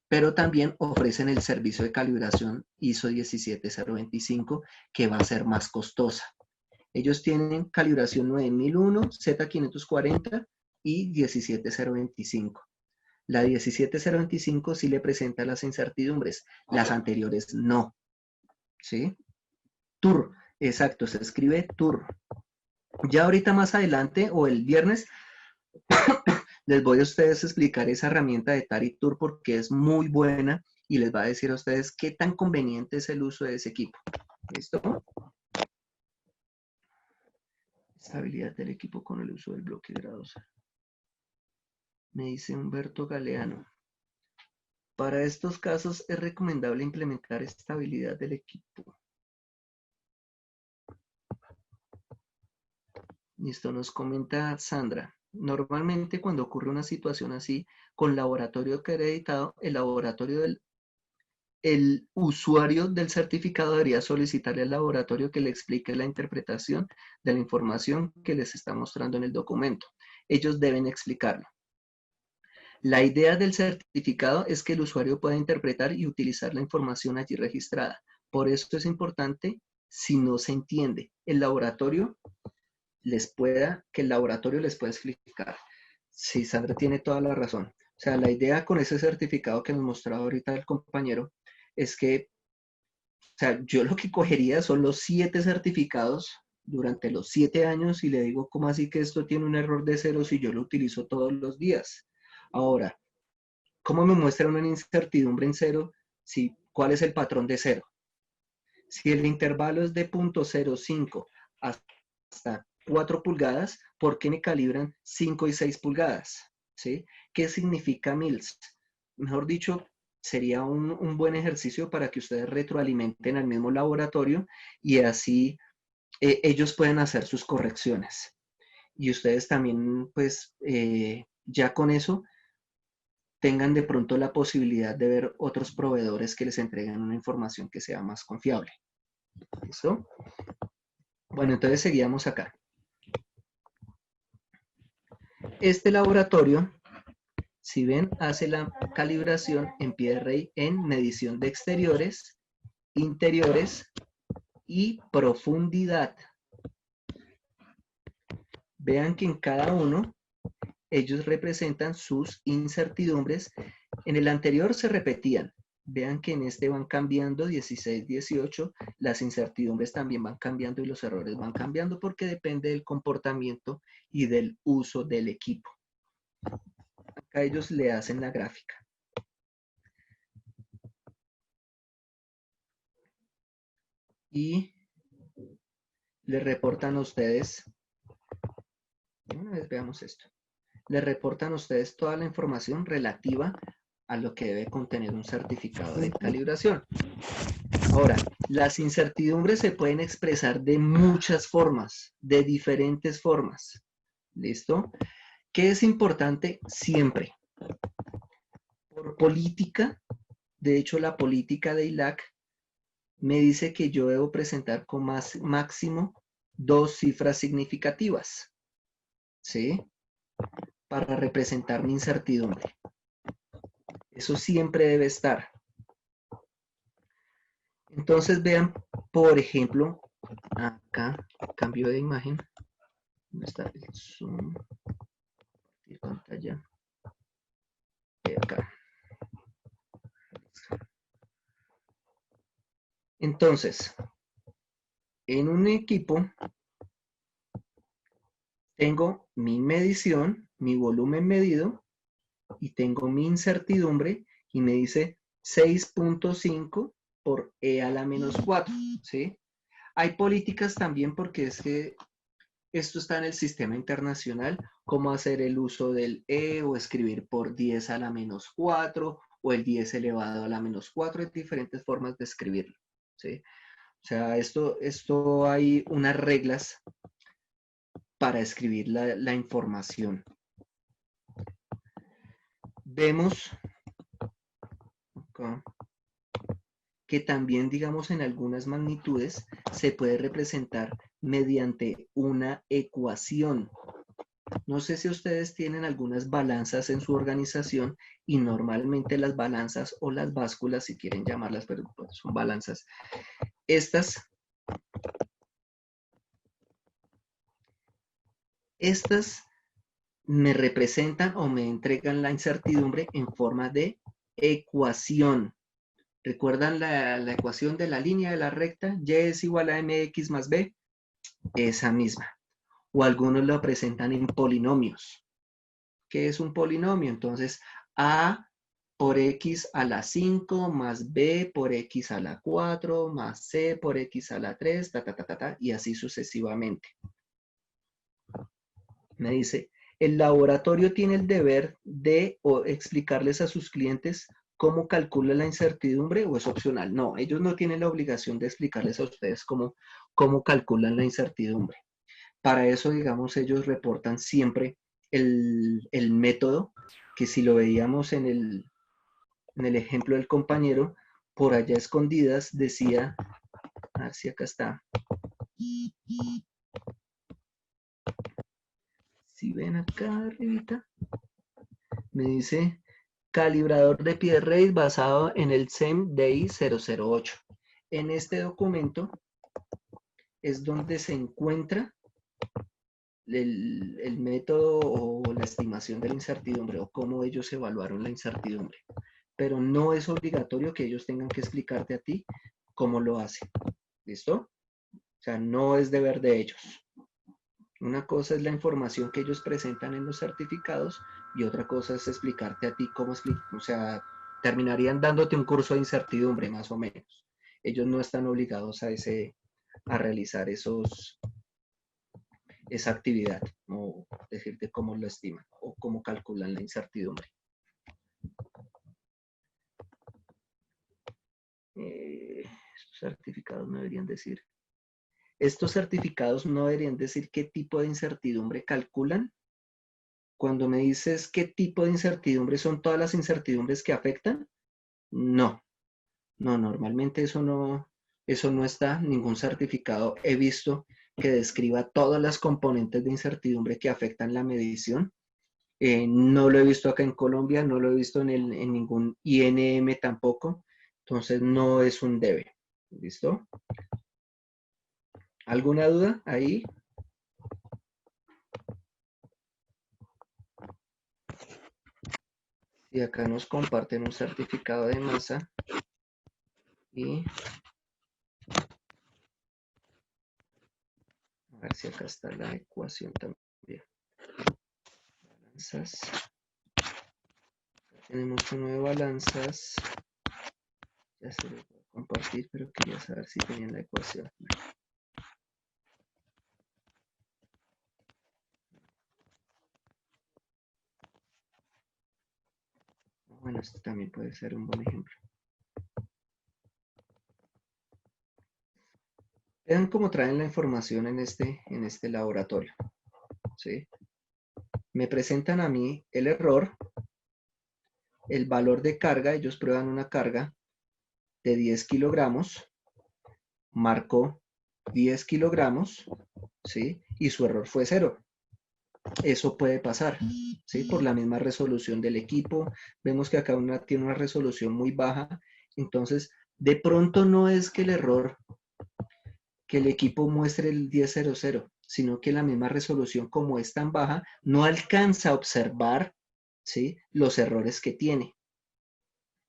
Pero también ofrecen el servicio de calibración ISO 17025 que va a ser más costosa. Ellos tienen calibración 9001, Z540 y 17025. La 17025 sí le presenta las incertidumbres, las anteriores no. ¿Sí? TUR, exacto, se escribe TUR. Ya ahorita más adelante o el viernes les voy a ustedes explicar esa herramienta de TARI TUR porque es muy buena y les va a decir a ustedes qué tan conveniente es el uso de ese equipo. ¿Listo? Estabilidad del equipo con el uso del bloque grado 0. Me dice Humberto Galeano. Para estos casos es recomendable implementar estabilidad del equipo. Listo, nos comenta Sandra. Normalmente cuando ocurre una situación así, con laboratorio acreditado, el usuario del certificado debería solicitarle al laboratorio que le explique la interpretación de la información que les está mostrando en el documento. Ellos deben explicarlo. La idea del certificado es que el usuario pueda interpretar y utilizar la información allí registrada. Por eso es importante, si no se entiende, que el laboratorio les pueda explicar. Sí, Sandra tiene toda la razón. O sea, la idea con ese certificado que nos mostraba ahorita el compañero es que, o sea, yo lo que cogería son los 7 certificados durante los 7 años y le digo, ¿cómo así que esto tiene un error de 0 si yo lo utilizo todos los días? Ahora, ¿cómo me muestra una incertidumbre en 0? Si, ¿cuál es el patrón de 0? Si el intervalo es de 0.05 hasta 4 pulgadas, ¿por qué me calibran 5 y 6 pulgadas? ¿Sí? ¿Qué significa MILS? Mejor dicho, sería un buen ejercicio para que ustedes retroalimenten al mismo laboratorio y así ellos pueden hacer sus correcciones. Y ustedes también, pues, ya con eso, tengan de pronto la posibilidad de ver otros proveedores que les entreguen una información que sea más confiable. ¿Listo? Bueno, entonces seguíamos acá. Este laboratorio, si ven, hace la calibración en pie de rey en medición de exteriores, interiores y profundidad. Vean que en cada uno ellos representan sus incertidumbres. En el anterior se repetían vean que en este van cambiando 16, 18, las incertidumbres también van cambiando y los errores van cambiando porque depende del comportamiento y del uso del equipo. Acá ellos le hacen la gráfica. Y le reportan a ustedes, una vez veamos esto, le reportan a ustedes toda la información relativa a lo que debe contener un certificado de calibración. Ahora, las incertidumbres se pueden expresar de muchas formas, de diferentes formas. ¿Listo? ¿Qué es importante siempre? Por política, de hecho la política de ILAC me dice que yo debo presentar con máximo 2 cifras significativas, ¿sí? Para representar mi incertidumbre. Eso siempre debe estar. Entonces vean, por ejemplo, acá, cambio de imagen. ¿Dónde está el zoom? Compartir pantalla. Acá. Entonces, en un equipo tengo mi medición, mi volumen medido, y tengo mi incertidumbre, y me dice 6.5 por E a la menos 4, ¿sí? Hay políticas también porque es que esto está en el sistema internacional, cómo hacer el uso del E o escribir por 10 a la menos 4 o el 10 elevado a la menos 4, hay diferentes formas de escribirlo, ¿sí? O sea, esto hay unas reglas para escribir la información. Vemos acá que también, digamos, en algunas magnitudes se puede representar mediante una ecuación. No sé si ustedes tienen algunas balanzas en su organización y normalmente las balanzas o las básculas, si quieren llamarlas, pero son balanzas. Estas me representan o me entregan la incertidumbre en forma de ecuación. ¿Recuerdan la ecuación de la línea de la recta? Y es igual a mx más b. Esa misma. O algunos lo presentan en polinomios. ¿Qué es un polinomio? Entonces, a por x a la 5 más b por x a la 4 más c por x a la 3, y así sucesivamente. Me dice, el laboratorio tiene el deber de explicarles a sus clientes cómo calcula la incertidumbre o es opcional. No, ellos no tienen la obligación de explicarles a ustedes cómo calculan la incertidumbre. Para eso, digamos, ellos reportan siempre el método, que si lo veíamos en el ejemplo del compañero, por allá escondidas decía, a ver si acá está. Si ven acá arribita, me dice calibrador de pie de raíz basado en el CEM DI 008. En este documento es donde se encuentra el método o la estimación de la incertidumbre o cómo ellos evaluaron la incertidumbre. Pero no es obligatorio que ellos tengan que explicarte a ti cómo lo hacen. ¿Listo? O sea, no es deber de ellos. Una cosa es la información que ellos presentan en los certificados y otra cosa es explicarte a ti cómo explicar. O sea, terminarían dándote un curso de incertidumbre, más o menos. Ellos no están obligados a realizar esa actividad, o decirte cómo lo estiman o cómo calculan la incertidumbre. Estos certificados no deberían decir. Estos certificados no deberían decir qué tipo de incertidumbre calculan. Cuando me dices qué tipo de incertidumbre son todas las incertidumbres que afectan, no, normalmente eso no está, ningún certificado he visto que describa todas las componentes de incertidumbre que afectan la medición. No lo he visto acá en Colombia, no lo he visto en ningún INM tampoco, entonces no es un debe. ¿Listo? ¿Alguna duda ahí? Y acá nos comparten un certificado de masa Y a ver si acá está la ecuación también. Balanzas. Acá tenemos uno de balanzas. Ya se lo voy a compartir, pero quería saber si tenían la ecuación. Bueno, esto también puede ser un buen ejemplo. Vean cómo traen la información en este laboratorio. ¿Sí? Me presentan a mí el error, el valor de carga. Ellos prueban una carga de 10 kilogramos. Marcó 10 kilogramos, ¿sí? Y su error fue 0. Eso puede pasar, ¿sí? Por la misma resolución del equipo. Vemos que acá tiene una resolución muy baja. Entonces, de pronto no es que el error, que el equipo muestre el 1000, sino que la misma resolución, como es tan baja, no alcanza a observar, ¿sí? Los errores que tiene.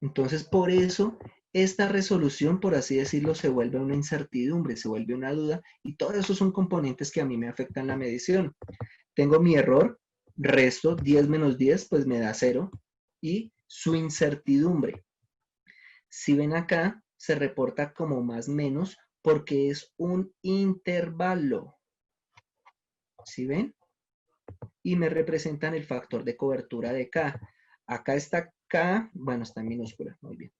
Entonces, por eso, esta resolución, por así decirlo, se vuelve una incertidumbre, se vuelve una duda, y todos esos son componentes que a mí me afectan la medición. Tengo mi error, resto 10 menos 10, pues me da 0, y su incertidumbre. Si ven acá, se reporta como más menos porque es un intervalo. ¿Sí ven? Y me representan el factor de cobertura de K. Acá está K, bueno, está en minúscula, muy bien.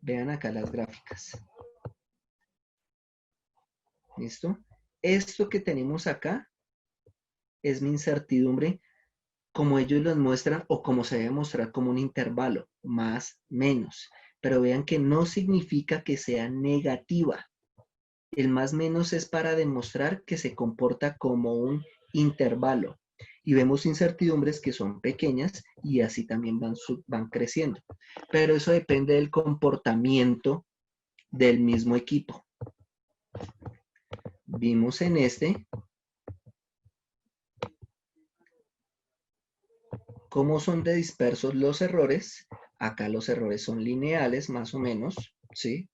Vean acá las gráficas. ¿Listo? Esto que tenemos acá es mi incertidumbre, como ellos los muestran o como se debe mostrar como un intervalo, más, menos. Pero vean que no significa que sea negativa. El más menos es para demostrar que se comporta como un intervalo. Y vemos incertidumbres que son pequeñas y así también van creciendo. Pero eso depende del comportamiento del mismo equipo. Vimos en este cómo son de dispersos los errores. Acá los errores son lineales, más o menos, ¿sí?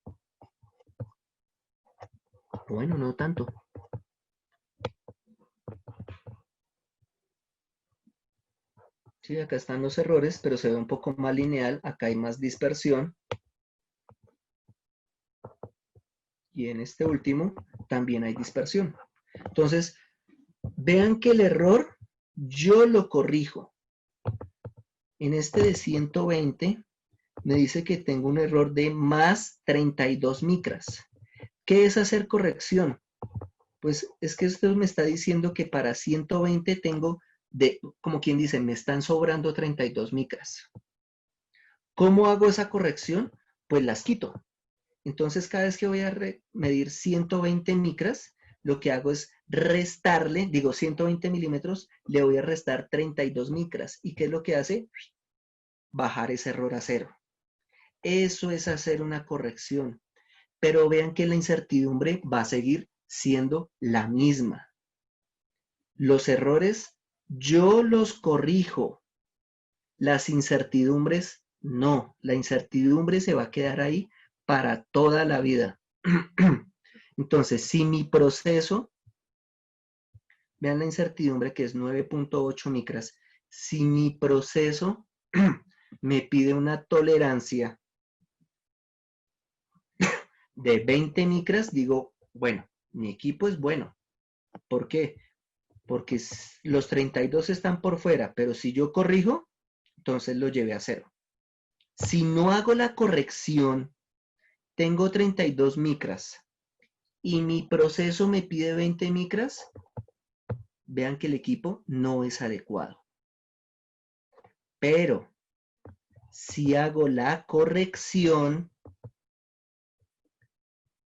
Bueno, no tanto. Sí, acá están los errores, pero se ve un poco más lineal. Acá hay más dispersión. Y en este último también hay dispersión. Entonces, vean que el error yo lo corrijo. En este de 120 me dice que tengo un error de más 32 micras. ¿Qué es hacer corrección? Pues es que esto me está diciendo que para 120 tengo, como quien dice, me están sobrando 32 micras. ¿Cómo hago esa corrección? Pues las quito. Entonces, cada vez que voy a medir 120 micras, lo que hago es restarle, digo 120 milímetros, le voy a restar 32 micras. ¿Y qué es lo que hace? Bajar ese error a 0. Eso es hacer una corrección. Pero vean que la incertidumbre va a seguir siendo la misma. Los errores yo los corrijo. Las incertidumbres no. La incertidumbre se va a quedar ahí para toda la vida. Entonces, si mi proceso, vean la incertidumbre que es 9.8 micras, si mi proceso me pide una tolerancia de 20 micras, digo, bueno, mi equipo es bueno. ¿Por qué? Porque los 32 están por fuera, pero si yo corrijo, entonces lo llevé a 0. Si no hago la corrección, tengo 32 micras y mi proceso me pide 20 micras, vean que el equipo no es adecuado. Pero si hago la corrección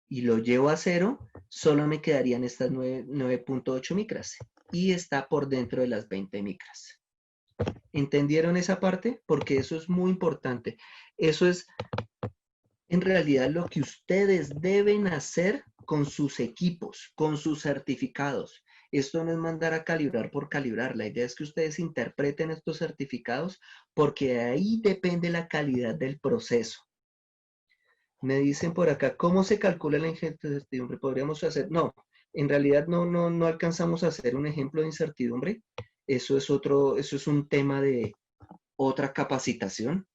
y lo llevo a 0, solo me quedarían estas 9.8 micras y está por dentro de las 20 micras. ¿Entendieron esa parte? Porque eso es muy importante. Eso es en realidad lo que ustedes deben hacer con sus equipos, con sus certificados. Esto no es mandar a calibrar por calibrar. La idea es que ustedes interpreten estos certificados porque de ahí depende la calidad del proceso. Me dicen por acá, ¿cómo se calcula la incertidumbre? ¿Podríamos hacer? No, en realidad no alcanzamos a hacer un ejemplo de incertidumbre. Eso es un tema de otra capacitación.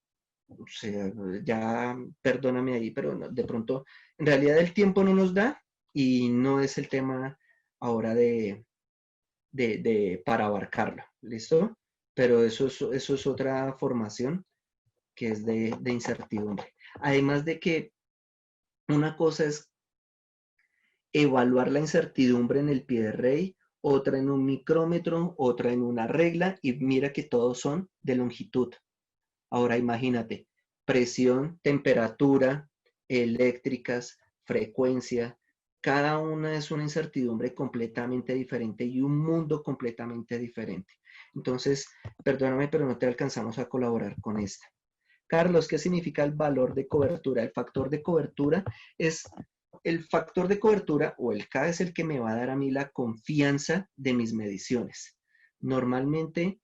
O sea, ya perdóname ahí, pero de pronto, en realidad el tiempo no nos da y no es el tema ahora para abarcarlo, ¿listo? Pero eso es otra formación que es de incertidumbre. Además de que una cosa es evaluar la incertidumbre en el pie de rey, otra en un micrómetro, otra en una regla, y mira que todos son de longitud. Ahora imagínate, presión, temperatura, eléctricas, frecuencia, cada una es una incertidumbre completamente diferente y un mundo completamente diferente. Entonces, perdóname, pero no te alcanzamos a colaborar con esta. Carlos, ¿qué significa el valor de cobertura? El factor de cobertura es el factor de cobertura, o el K, es el que me va a dar a mí la confianza de mis mediciones. Normalmente,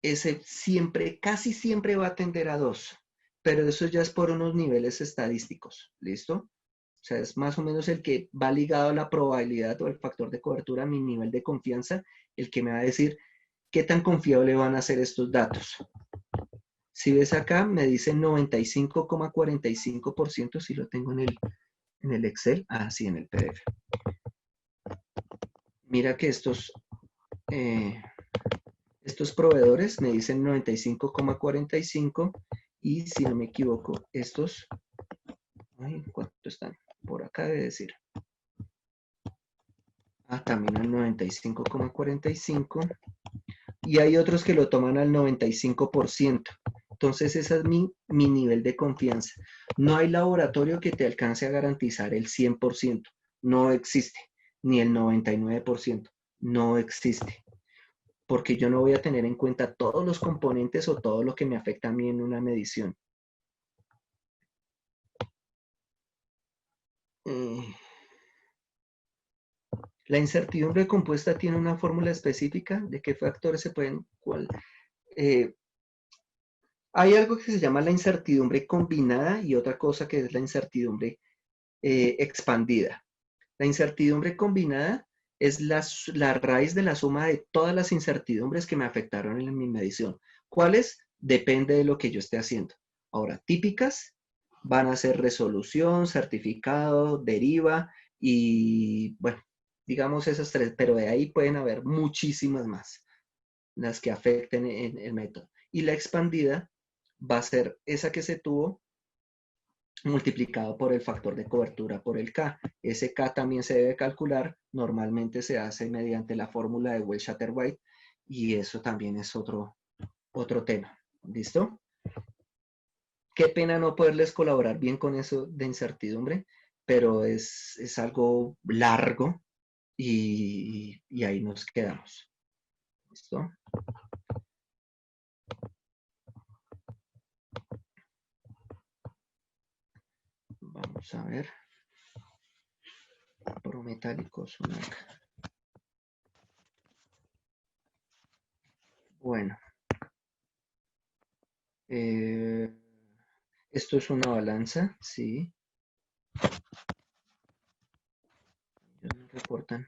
ese siempre, casi siempre va a tender a 2, pero eso ya es por unos niveles estadísticos, ¿listo? O sea, es más o menos el que va ligado a la probabilidad o el factor de cobertura, mi nivel de confianza, el que me va a decir qué tan confiable van a ser estos datos. Si ves acá, me dice 95,45%, si lo tengo en el Excel, sí, en el PDF. Mira que estos proveedores me dicen 95,45 y si no me equivoco, estos, ¿cuánto están? Por acá debe decir. También al 95,45 y hay otros que lo toman al 95%. Entonces ese es mi nivel de confianza. No hay laboratorio que te alcance a garantizar el 100%. No existe. Ni el 99%. No existe. Porque yo no voy a tener en cuenta todos los componentes o todo lo que me afecta a mí en una medición. La incertidumbre compuesta tiene una fórmula específica de qué factores se pueden... hay algo que se llama la incertidumbre combinada y otra cosa que es la incertidumbre expandida. La incertidumbre combinada es la raíz de la suma de todas las incertidumbres que me afectaron en mi medición. ¿Cuáles? Depende de lo que yo esté haciendo. Ahora, típicas van a ser resolución, certificado, deriva y, bueno, digamos esas tres, pero de ahí pueden haber muchísimas más, las que afecten en el método. Y la expandida va a ser esa que se tuvo multiplicado por el factor de cobertura por el K. Ese K también se debe calcular, normalmente se hace mediante la fórmula de Wells-Satterwhite y eso también es otro tema. ¿Listo? Qué pena no poderles colaborar bien con eso de incertidumbre, pero es algo largo y ahí nos quedamos. ¿Listo? Vamos a ver. Prometálicos. Bueno. Esto es una balanza, sí. Ellos me reportan.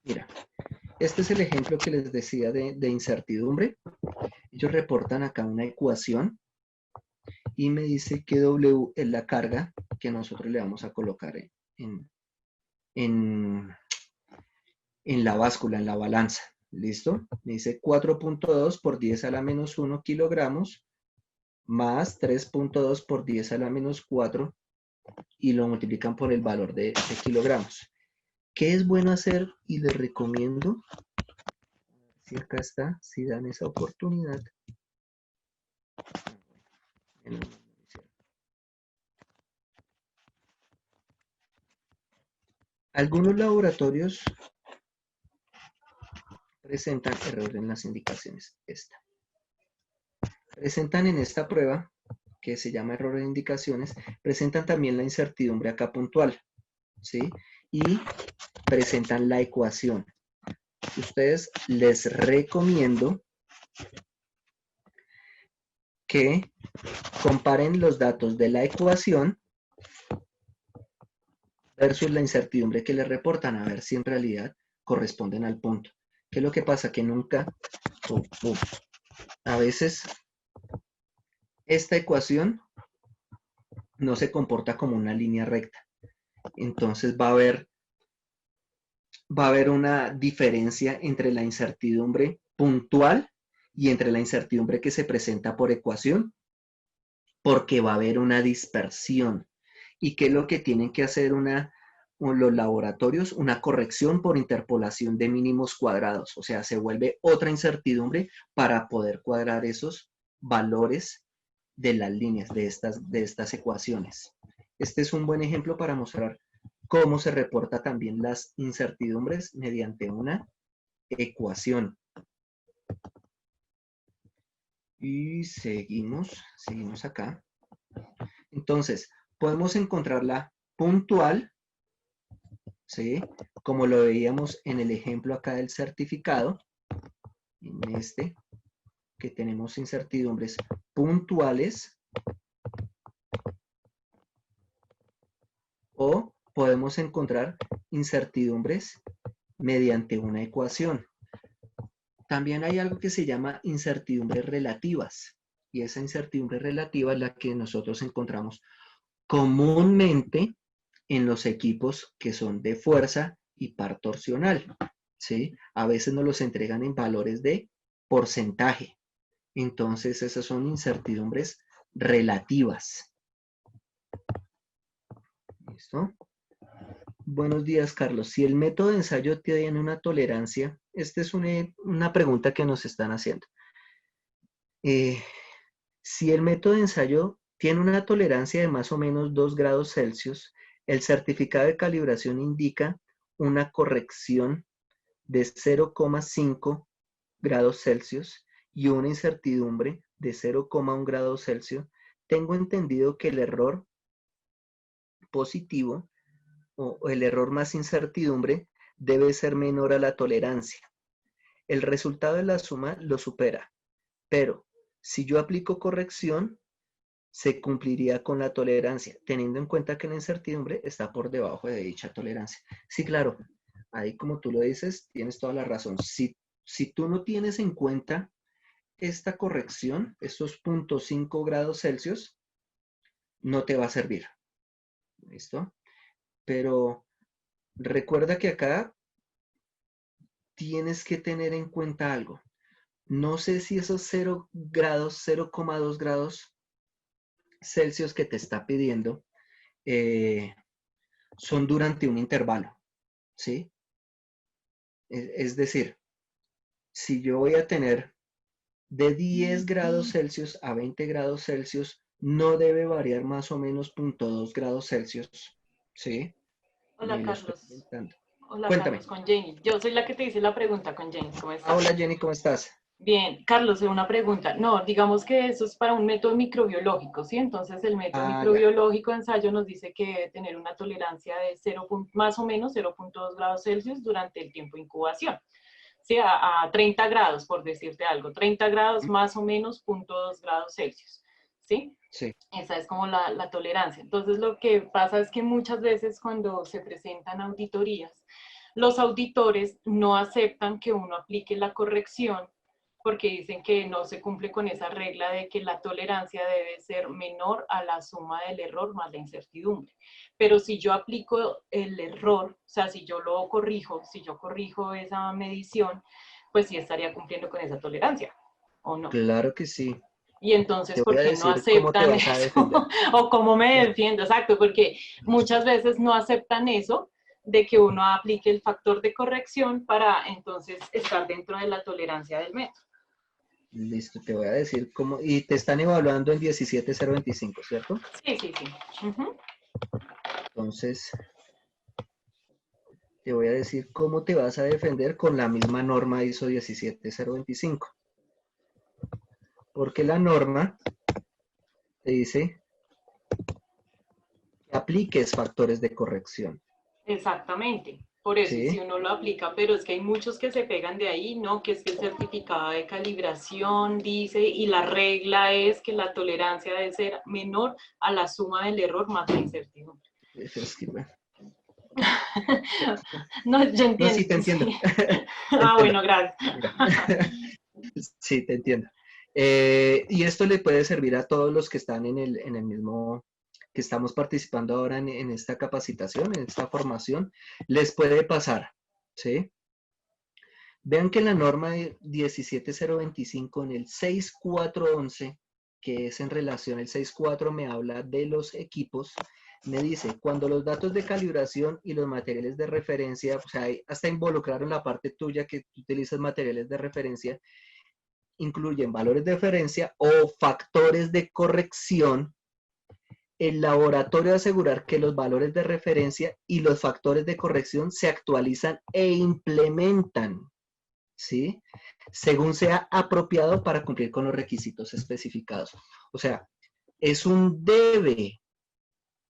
Mira, este es el ejemplo que les decía de incertidumbre. Ellos reportan acá una ecuación y me dice que W es la carga que nosotros le vamos a colocar en la báscula, en la balanza. ¿Listo? Me dice 4.2 por 10 a la menos 1 kilogramos más 3.2 por 10 a la menos 4 y lo multiplican por el valor de kilogramos. ¿Qué es bueno hacer? Y les recomiendo, si acá está, si dan esa oportunidad. Algunos laboratorios presentan error en las indicaciones. Presentan en esta prueba, que se llama error en indicaciones, presentan también la incertidumbre acá puntual, ¿sí? Y presentan la ecuación. Ustedes les recomiendo que comparen los datos de la ecuación versus la incertidumbre que le reportan, a ver si en realidad corresponden al punto. ¿Qué es lo que pasa? Que nunca, a veces, esta ecuación no se comporta como una línea recta. Entonces va a haber una diferencia entre la incertidumbre puntual y entre la incertidumbre que se presenta por ecuación, porque va a haber una dispersión. ¿Y qué es lo que tienen que hacer los laboratorios? Una corrección por interpolación de mínimos cuadrados. O sea, se vuelve otra incertidumbre para poder cuadrar esos valores de las líneas de estas ecuaciones. Este es un buen ejemplo para mostrar cómo se reporta también las incertidumbres mediante una ecuación. Y seguimos acá. Entonces, podemos encontrarla puntual, ¿sí? Como lo veíamos en el ejemplo acá del certificado, en este, que tenemos incertidumbres puntuales, o podemos encontrar incertidumbres mediante una ecuación. También hay algo que se llama incertidumbres relativas, y esa incertidumbre relativa es la que nosotros encontramos comúnmente en los equipos que son de fuerza y par torsional, ¿sí? A veces nos los entregan en valores de porcentaje. Entonces, esas son incertidumbres relativas. ¿Listo? Buenos días, Carlos. Si el método de ensayo tiene una tolerancia, esta es una pregunta que nos están haciendo. Si el método de ensayo tiene una tolerancia de más o menos 2 grados Celsius, el certificado de calibración indica una corrección de 0,5 grados Celsius y una incertidumbre de 0,1 grados Celsius. Tengo entendido que el error positivo o el error más incertidumbre debe ser menor a la tolerancia. El resultado de la suma lo supera, pero si yo aplico corrección, se cumpliría con la tolerancia, teniendo en cuenta que la incertidumbre está por debajo de dicha tolerancia. Sí, claro, ahí como tú lo dices, tienes toda la razón. Si tú no tienes en cuenta esta corrección, estos 0,5 grados Celsius, no te va a servir. ¿Listo? Pero recuerda que acá tienes que tener en cuenta algo. No sé si esos 0 grados, 0,2 grados Celsius que te está pidiendo son durante un intervalo, ¿sí? Es decir, si yo voy a tener de 10 grados Celsius a 20 grados Celsius, no debe variar más o menos 0,2 grados Celsius, ¿sí? Hola, Carlos. Hola, Cuéntame. Carlos, con Jenny. Yo soy la que te hice la pregunta con Jenny. ¿Cómo estás? Hola, Jenny, ¿cómo estás? Bien, Carlos, una pregunta. No, digamos que eso es para un método microbiológico, ¿sí? Entonces, el método microbiológico de ensayo nos dice que debe tener una tolerancia de más o menos 0,2 grados Celsius durante el tiempo de incubación. Sí, a 30 grados, por decirte algo. 30 grados más o menos 0,2 grados Celsius, ¿sí? Sí. Esa es como la tolerancia. Entonces, lo que pasa es que muchas veces cuando se presentan auditorías, los auditores no aceptan que uno aplique la corrección porque dicen que no se cumple con esa regla de que la tolerancia debe ser menor a la suma del error más la incertidumbre. Pero si yo aplico el error, o sea, si yo lo corrijo, si yo corrijo esa medición, pues sí estaría cumpliendo con esa tolerancia, ¿o no? Claro que sí. Y entonces, ¿por qué no aceptan eso? O cómo me defiendo, exacto, porque muchas veces no aceptan eso, de que uno aplique el factor de corrección para entonces estar dentro de la tolerancia del método. Listo, te voy a decir cómo, y te están evaluando en 17025, ¿cierto? Sí, sí, sí. Entonces, te voy a decir cómo te vas a defender con la misma norma ISO 17025. Porque la norma te dice que apliques factores de corrección. Exactamente. Por eso, ¿sí? si uno lo aplica, pero es que hay muchos que se pegan de ahí, ¿no? Que es que el certificado de calibración dice, y la regla es que la tolerancia debe ser menor a la suma del error más la incertidumbre. Es que, bueno. No, yo entiendo. No, sí, te entiendo. Sí. Te Bueno, entiendo. gracias. Mira. Sí, te entiendo. Y esto le puede servir a todos los que están en el mismo, que estamos participando ahora en esta capacitación, en esta formación. Les puede pasar, ¿sí? Vean que la norma de 17025 en el 6411, que es en relación, el 64 me habla de los equipos, me dice, cuando los datos de calibración y los materiales de referencia, o sea, hasta involucraron la parte tuya que tú utilizas materiales de referencia, incluyen valores de referencia o factores de corrección, el laboratorio asegurar que los valores de referencia y los factores de corrección se actualizan e implementan, ¿sí? Según sea apropiado para cumplir con los requisitos especificados. O sea, es un debe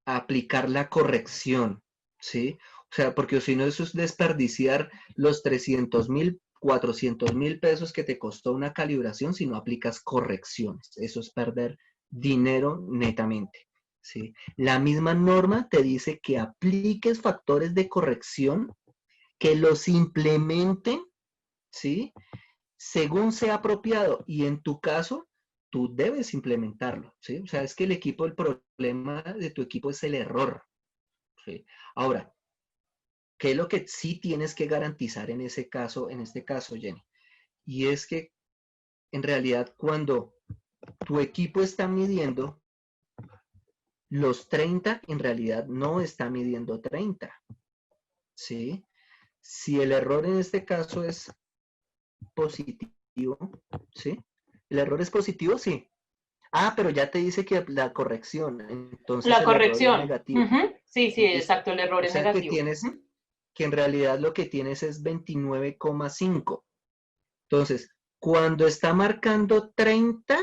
aplicar la corrección, ¿sí? O sea, porque si no, eso es desperdiciar los 300,000, 400,000 pesos que te costó una calibración si no aplicas correcciones. Eso es perder dinero netamente, ¿sí? La misma norma te dice que apliques factores de corrección, que los implementen, ¿sí? Según sea apropiado, y en tu caso, tú debes implementarlo, ¿sí? O sea, es que el equipo, el problema de tu equipo es el error, ¿sí? Ahora, ¿qué es lo que sí tienes que garantizar en ese caso, en este caso, Jenny? Y es que, en realidad, cuando tu equipo está midiendo los 30, en realidad no está midiendo 30, ¿sí? Si el error en este caso es positivo, ¿sí? ¿El error es positivo? Sí. Ah, pero ya te dice que la corrección, entonces La el error es corrección. negativo. Sí, sí, ¿Listo? exacto, el error O es sea que negativo. tienes, que en realidad lo que tienes es 29,5. Entonces, cuando está marcando 30,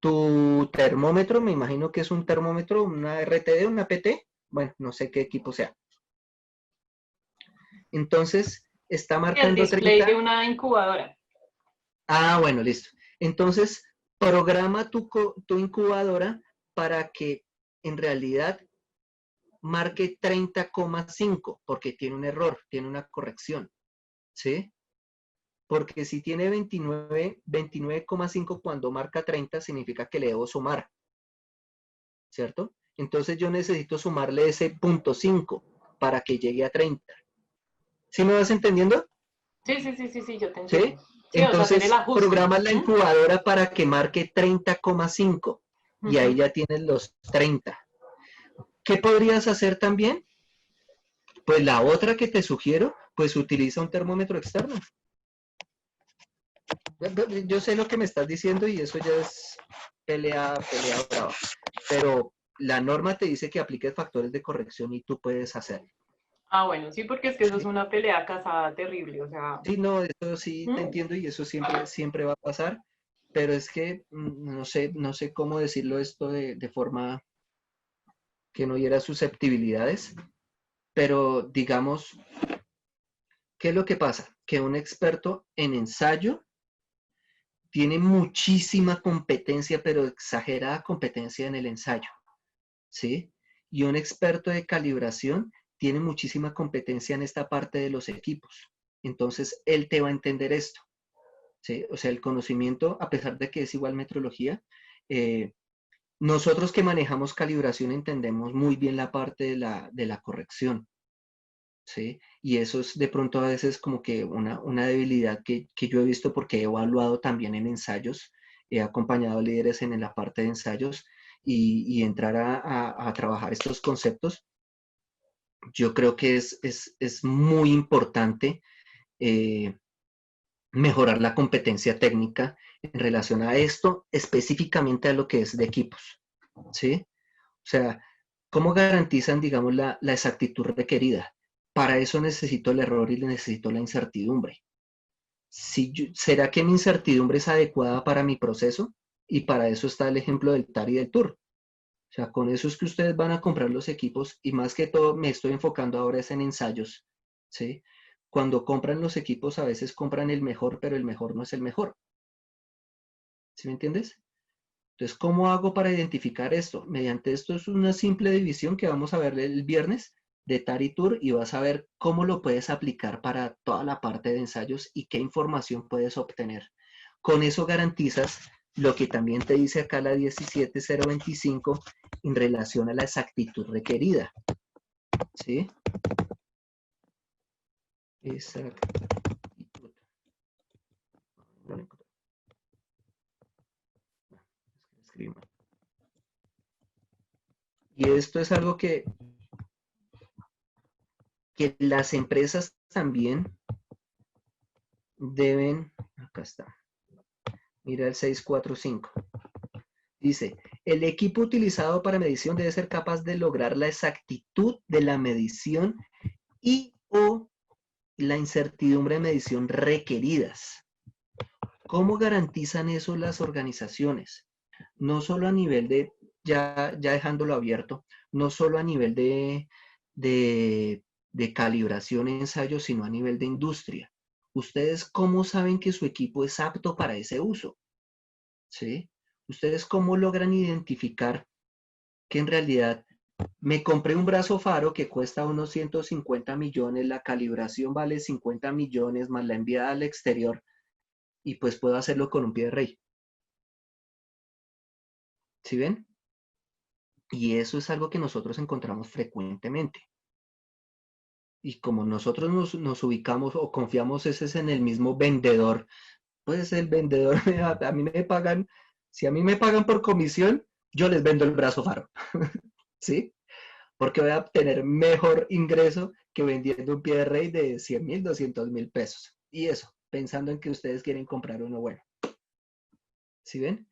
tu termómetro, me imagino que es un termómetro, una RTD, una PT, bueno, no sé qué equipo sea. Entonces, está El marcando display 30. de una incubadora. Ah, bueno, listo. Entonces, programa tu incubadora para que en realidad marque 30,5, porque tiene un error, tiene una corrección, ¿sí? Porque si tiene 29,5 cuando marca 30, significa que le debo sumar, ¿cierto? Entonces yo necesito sumarle ese 0,5 para que llegue a 30. ¿Sí me vas entendiendo? Sí, yo te ¿Sí? entiendo. Sí, o sea, hacer el Entonces ajuste. programas la incubadora para que marque 30,5 y ahí ya tienes los 30. ¿Qué podrías hacer también? Pues la otra que te sugiero, pues utiliza un termómetro externo. Yo sé lo que me estás diciendo y eso ya es pelea brava, pero la norma te dice que apliques factores de corrección y tú puedes hacerlo. Ah, bueno, sí, porque es que eso es Sí, una pelea casada terrible, o sea. sí, no, eso sí te entiendo y eso siempre va a pasar, pero es que no sé cómo decirlo esto de forma que no hiera susceptibilidades, pero digamos, ¿qué es lo que pasa? Que un experto en ensayo tiene muchísima competencia, pero exagerada competencia en el ensayo, ¿sí? Y un experto de calibración tiene muchísima competencia en esta parte de los equipos. Entonces, él te va a entender esto, ¿sí? O sea, el conocimiento, a pesar de que es igual metrología, nosotros que manejamos calibración entendemos muy bien la parte de la corrección, ¿sí? Y eso es de pronto a veces como que una debilidad que yo he visto porque he evaluado también en ensayos, he acompañado a líderes en la parte de ensayos y entrar a trabajar estos conceptos. Yo creo que es muy importante eh, mejorar la competencia técnica en relación a esto, específicamente a lo que es de equipos, ¿sí? O sea, ¿cómo garantizan, digamos, la exactitud requerida? Para eso necesito el error y necesito la incertidumbre. ¿Será que mi incertidumbre es adecuada para mi proceso? Y para eso está el ejemplo del TAR y del TUR. O sea, con eso es que ustedes van a comprar los equipos y más que todo me estoy enfocando ahora es en ensayos ¿sí? Cuando compran los equipos a veces compran el mejor, pero el mejor no es el mejor. ¿Sí me entiendes? Entonces, ¿cómo hago para identificar esto? Mediante esto es una simple división que vamos a ver el viernes de Taritur y vas a ver cómo lo puedes aplicar para toda la parte de ensayos y qué información puedes obtener. Con eso garantizas lo que también te dice acá la 17025 en relación a la exactitud requerida. ¿Sí? Exactitud. Y esto es algo que las empresas también deben, acá está, mira el 645. Dice, el equipo utilizado para medición debe ser capaz de lograr la exactitud de la medición y o la incertidumbre de medición requeridas. ¿Cómo garantizan eso las organizaciones? No solo a nivel de, ya dejándolo abierto, no solo a nivel de calibración en ensayo, sino a nivel de industria. ¿Ustedes cómo saben que su equipo es apto para ese uso? ¿Sí? ¿Ustedes cómo logran identificar que en realidad me compré un brazo faro que cuesta unos 150 millones, la calibración vale 50 millones más la enviada al exterior y pues puedo hacerlo con un pie de rey? ¿Sí ven? Y eso es algo que nosotros encontramos frecuentemente. Y como nosotros nos ubicamos o confiamos ese es en el mismo vendedor, pues el vendedor, a mí me pagan, si a mí me pagan por comisión, yo les vendo el brazo faro, ¿sí? Porque voy a obtener mejor ingreso que vendiendo un pie de rey de 100,000, 200,000 pesos. Y eso, pensando en que ustedes quieren comprar uno bueno. ¿Sí ven?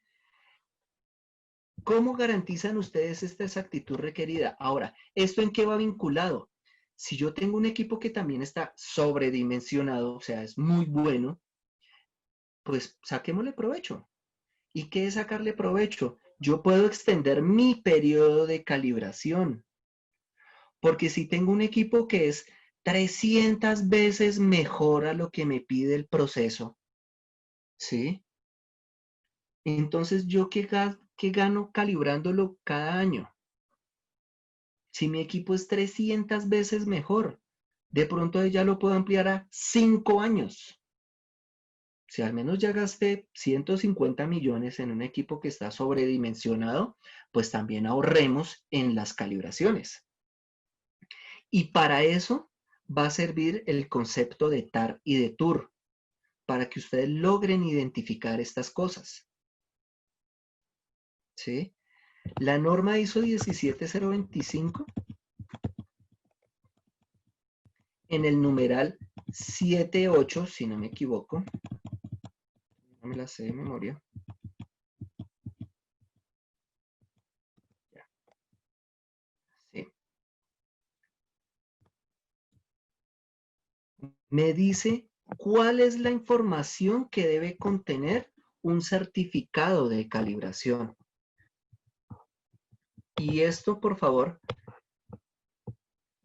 ¿Cómo garantizan ustedes esta exactitud requerida? Ahora, ¿esto en qué va vinculado? Si yo tengo un equipo que también está sobredimensionado, o sea, es muy bueno, pues saquémosle provecho. ¿Y qué es sacarle provecho? Yo puedo extender mi periodo de calibración. Porque si tengo un equipo que es 300 veces mejor a lo que me pide el proceso, ¿sí? Entonces, ¿yo qué gano calibrándolo cada año? Si mi equipo es 300 veces mejor, de pronto ya lo puedo ampliar a 5 años. Si al menos ya gasté 150 millones en un equipo que está sobredimensionado, pues también ahorremos en las calibraciones. Y para eso va a servir el concepto de TAR y de TUR, para que ustedes logren identificar estas cosas. ¿Sí? La norma ISO 17025, en el numeral 78, si no me equivoco, no me la sé de memoria. Sí. Me dice cuál es la información que debe contener un certificado de calibración. Y esto, por favor,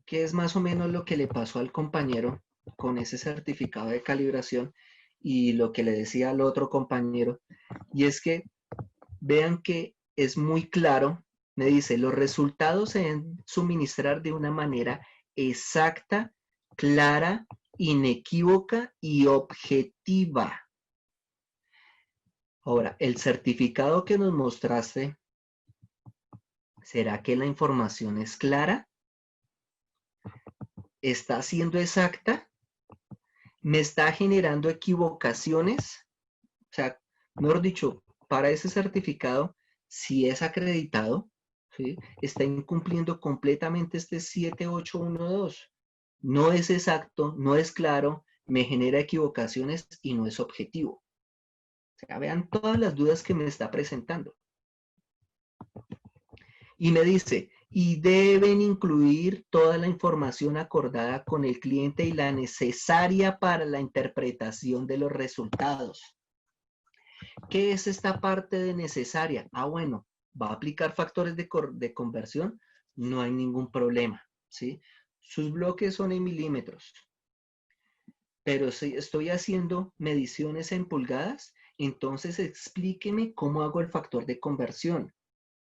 que es más o menos lo que le pasó al compañero con ese certificado de calibración y lo que le decía al otro compañero, y es que vean que es muy claro, me dice, los resultados se deben suministrar de una manera exacta, clara, inequívoca y objetiva. Ahora, el certificado que nos mostraste, ¿será que la información es clara? ¿Está siendo exacta? ¿Me está generando equivocaciones? O sea, mejor dicho, para ese certificado, si es acreditado, ¿sí? Está incumpliendo completamente este 7812. No es exacto, no es claro, me genera equivocaciones y no es objetivo. O sea, vean todas las dudas que me está presentando. Y me dice, y deben incluir toda la información acordada con el cliente y la necesaria para la interpretación de los resultados. ¿Qué es esta parte de necesaria? Ah, bueno, ¿va a aplicar factores de conversión? No hay ningún problema, ¿sí? Sus bloques son en milímetros. pero si estoy haciendo mediciones en pulgadas, entonces explíqueme cómo hago el factor de conversión.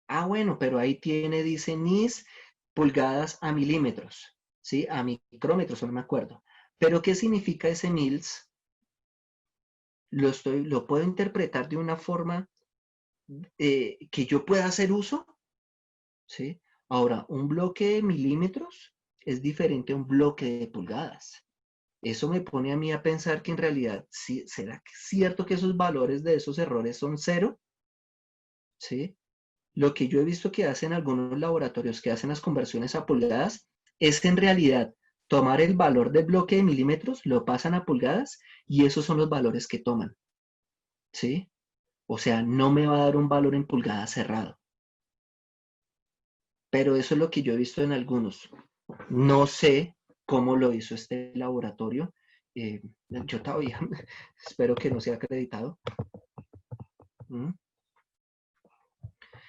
Ah, bueno, pero ahí dice NIS pulgadas a milímetros, ¿sí? A micrómetros, no me acuerdo. Pero ¿qué significa ese mils? Lo puedo interpretar de una forma que yo pueda hacer uso, ¿sí? Ahora, un bloque de milímetros es diferente a un bloque de pulgadas. Eso me pone a mí a pensar que en realidad, ¿será cierto que esos valores de esos errores son 0? ¿Sí? Lo que yo he visto que hacen algunos laboratorios que hacen las conversiones a pulgadas es en realidad tomar el valor del bloque de milímetros, lo pasan a pulgadas y esos son los valores que toman. ¿Sí? O sea, no me va a dar un valor en pulgadas cerrado. Pero eso es lo que yo he visto en algunos. No sé cómo lo hizo este laboratorio. Yo todavía espero que no sea acreditado.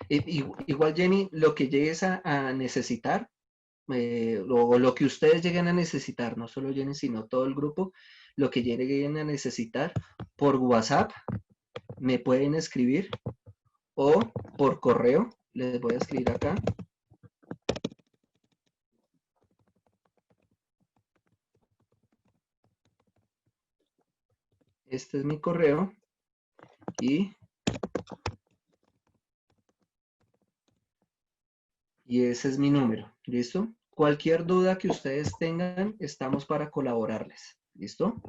Igual, Jenny, lo que llegues a necesitar, o lo que ustedes lleguen a necesitar, no solo Jenny, sino todo el grupo, lo que lleguen a necesitar, por WhatsApp me pueden escribir o por correo, les voy a escribir acá. Este es mi correo y ese es mi número, ¿listo? Cualquier duda que ustedes tengan, estamos para colaborarles, ¿listo?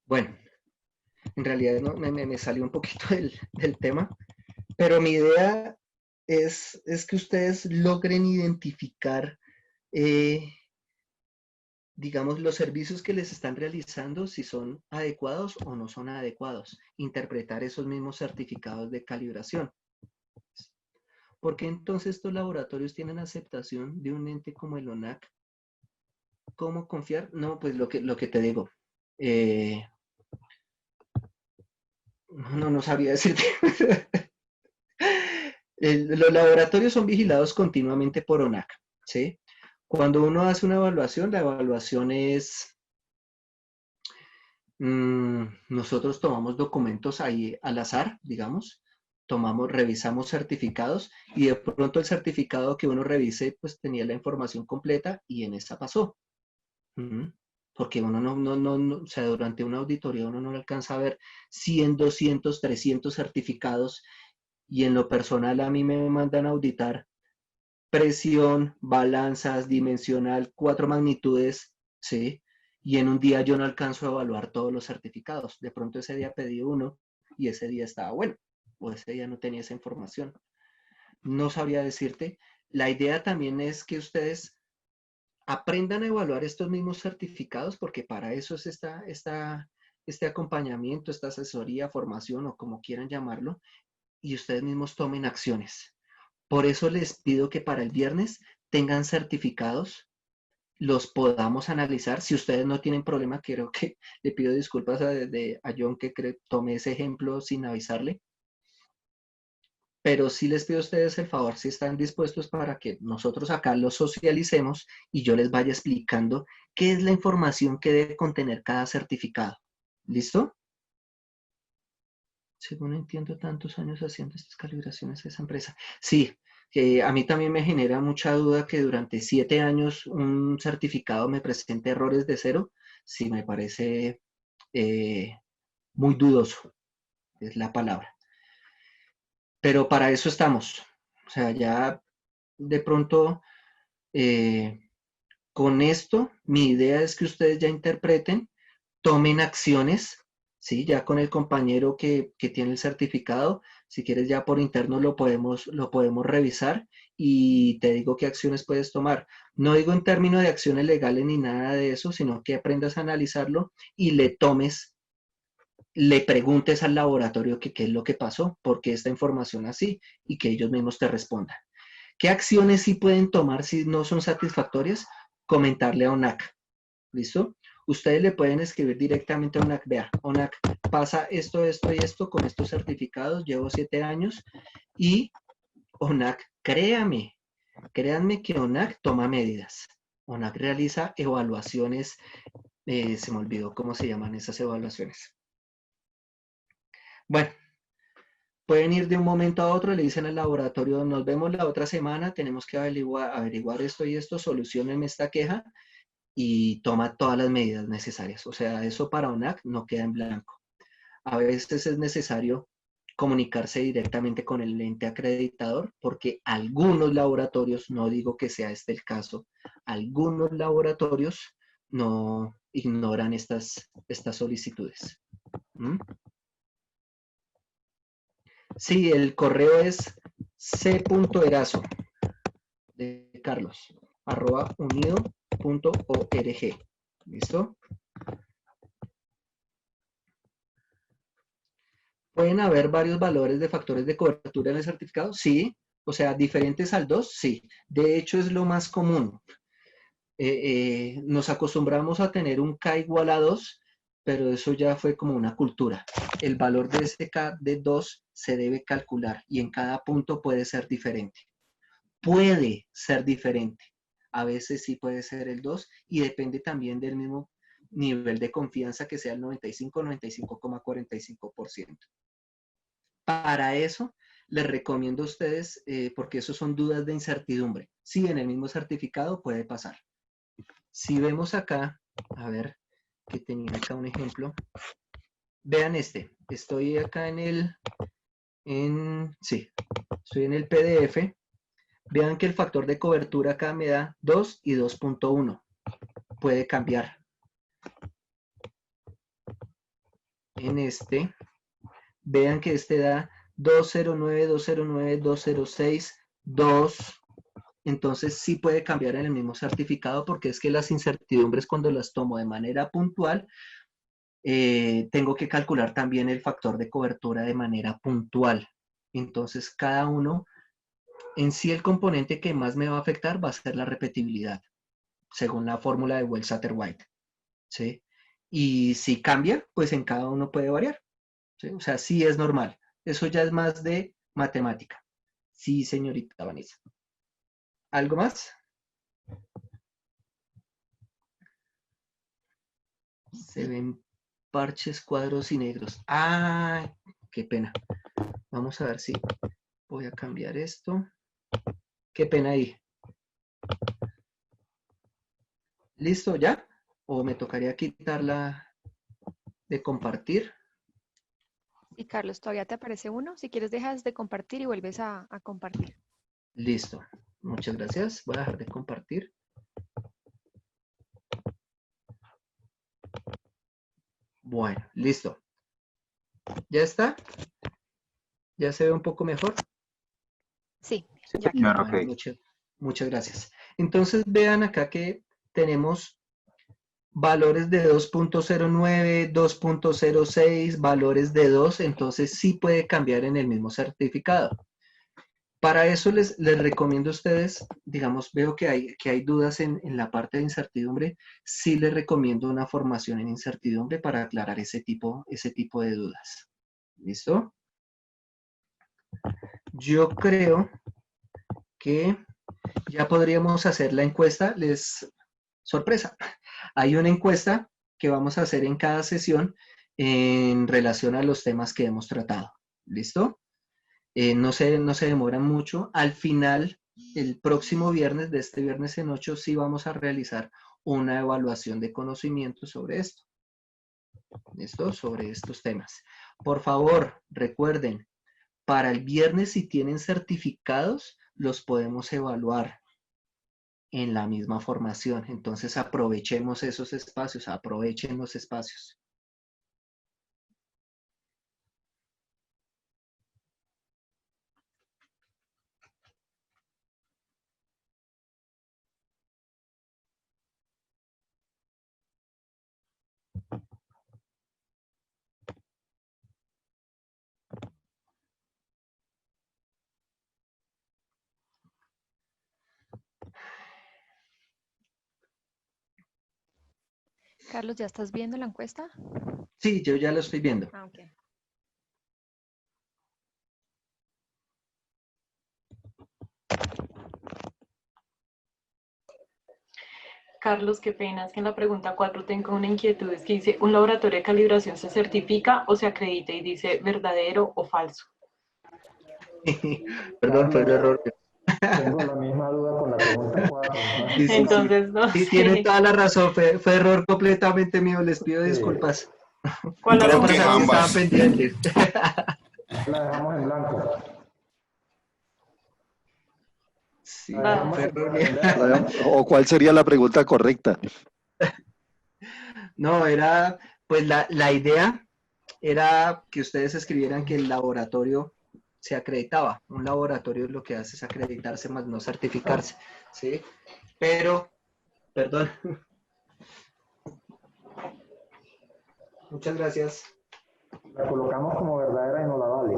Bueno, en realidad no, me salió un poquito del tema, pero mi idea es que ustedes logren identificar, digamos, los servicios que les están realizando, si son adecuados o no son adecuados. Interpretar esos mismos certificados de calibración. ¿Por qué entonces estos laboratorios tienen aceptación de un ente como el ONAC? ¿Cómo confiar? No, pues lo que te digo. No sabría decirte. Los laboratorios son vigilados continuamente por ONAC, ¿sí? Cuando uno hace una evaluación, la evaluación es... nosotros tomamos documentos ahí al azar, digamos, revisamos certificados y de pronto el certificado que uno revise pues tenía la información completa y en esa pasó. Porque uno no, o sea, durante una auditoría uno no alcanza a ver 100, 200, 300 certificados y en lo personal a mí me mandan a auditar presión, balanzas, dimensional, 4 magnitudes, ¿sí? Y en un día yo no alcanzo a evaluar todos los certificados. De pronto ese día pedí uno y ese día estaba bueno, o ese día no tenía esa información. No sabría decirte. La idea también es que ustedes aprendan a evaluar estos mismos certificados, porque para eso es este acompañamiento, esta asesoría, formación o como quieran llamarlo, y ustedes mismos tomen acciones. Por eso les pido que para el viernes tengan certificados, los podamos analizar. Si ustedes no tienen problema, creo que le pido disculpas a John que tome ese ejemplo sin avisarle. Pero sí les pido a ustedes el favor, si están dispuestos para que nosotros acá los socialicemos y yo les vaya explicando qué es la información que debe contener cada certificado. ¿Listo? Según entiendo, tantos años haciendo estas calibraciones a esa empresa. Sí, a mí también me genera mucha duda que durante 7 años un certificado me presente errores de 0. Sí, me parece muy dudoso, es la palabra. Pero para eso estamos. O sea, ya de pronto, con esto, mi idea es que ustedes ya interpreten, tomen acciones, ¿sí? Ya con el compañero que tiene el certificado, si quieres ya por interno lo podemos revisar y te digo qué acciones puedes tomar. No digo en términos de acciones legales ni nada de eso, sino que aprendas a analizarlo y le preguntes al laboratorio qué es lo que pasó, por qué esta información así y que ellos mismos te respondan. ¿Qué acciones sí pueden tomar si no son satisfactorias? Comentarle a ONAC. ¿Listo? Ustedes le pueden escribir directamente a ONAC. Vea, ONAC, pasa esto y esto con estos certificados. Llevo 7 años y ONAC, créanme que ONAC toma medidas. ONAC realiza evaluaciones Se me olvidó cómo se llaman esas evaluaciones. Bueno, pueden ir de un momento a otro, le dicen al laboratorio, nos vemos la otra semana, tenemos que averiguar esto y esto, solucionenme esta queja y toma todas las medidas necesarias. O sea, eso para ONAC no queda en blanco. A veces es necesario comunicarse directamente con el ente acreditador porque algunos laboratorios, no digo que sea este el caso, algunos laboratorios no ignoran estas solicitudes. ¿Mm? Sí, el correo es c.erazo de Carlos @unido.org. ¿Listo? ¿Pueden haber varios valores de factores de cobertura en el certificado? Sí. O sea, diferentes al 2, sí. De hecho, es lo más común. Nos acostumbramos a tener un K igual a 2, pero eso ya fue como una cultura. El valor de ese K de 2 se debe calcular y en cada punto puede ser diferente. Puede ser diferente. A veces sí puede ser el 2 y depende también del mismo nivel de confianza que sea el 95, 95,45%. Para eso, les recomiendo a ustedes, porque eso son dudas de incertidumbre. Sí, en el mismo certificado puede pasar. Si vemos acá, a ver, que tenía acá un ejemplo. Vean este. Estoy acá sí, estoy en el PDF. Vean que el factor de cobertura acá me da 2 y 2.1. Puede cambiar. En este, vean que este da 209, 209, 206, 2. Entonces sí puede cambiar en el mismo certificado porque es que las incertidumbres cuando las tomo de manera puntual, tengo que calcular también el factor de cobertura de manera puntual. Entonces cada uno, en sí el componente que más me va a afectar va a ser la repetibilidad, según la fórmula de Wells-Satterwhite, ¿sí? Y si cambia, pues en cada uno puede variar, ¿sí? O sea, sí es normal. Eso ya es más de matemática. Sí, señorita Vanessa. ¿Algo más? Se ven parches, cuadros y negros. ¡Ah! ¡Qué pena! Vamos a ver si voy a cambiar esto. ¡Qué pena ahí! ¿Listo ya? ¿O me tocaría quitarla de compartir? Y Carlos, todavía te aparece uno. Si quieres, dejas de compartir y vuelves a compartir. Listo. Muchas gracias. Voy a dejar de compartir. Bueno, listo. ¿Ya está? ¿Ya se ve un poco mejor? Sí, Sí. ya Señor, quedó. ok. Muchas gracias. Entonces vean acá que tenemos valores de 2.09, 2.06, valores de 2, entonces sí puede cambiar en el mismo certificado. Para eso les recomiendo a ustedes, digamos, veo que hay dudas en la parte de incertidumbre, sí les recomiendo una formación en incertidumbre para aclarar ese tipo de dudas. ¿Listo? Yo creo que ya podríamos hacer la encuesta. Sorpresa, hay una encuesta que vamos a hacer en cada sesión en relación a los temas que hemos tratado. ¿Listo? No se demoran mucho. Al final, el próximo viernes, de este viernes en 8, sí vamos a realizar una evaluación de conocimiento sobre esto. ¿Listo? Sobre estos temas. Por favor, recuerden, para el viernes si tienen certificados, los podemos evaluar en la misma formación. Entonces aprovechemos esos espacios, aprovechen los espacios. Carlos, ¿ya estás viendo la encuesta? Sí, yo ya lo estoy viendo. Ah, ok. Carlos, qué pena, es que en la pregunta 4 tengo una inquietud, es que dice, ¿un laboratorio de calibración se certifica o se acredita? Y dice, ¿verdadero o falso? Perdón, fue el error. Tengo la misma duda con la pregunta 4. Sí, sí, sí. Entonces, no Sí, tiene sé. toda la razón, fue error completamente mío, les pido disculpas. ¿Cuál Creo Para que saber que estaban ambas. pendientes. La dejamos en blanco. Sí, La dejamos fue en error mío. blanco. ¿O cuál sería la pregunta correcta? No, era, pues la idea era que ustedes escribieran que el laboratorio se acreditaba. Un laboratorio lo que hace es acreditarse más no certificarse, ¿sí? Pero, perdón. Muchas gracias. La colocamos como verdadera y no la vale.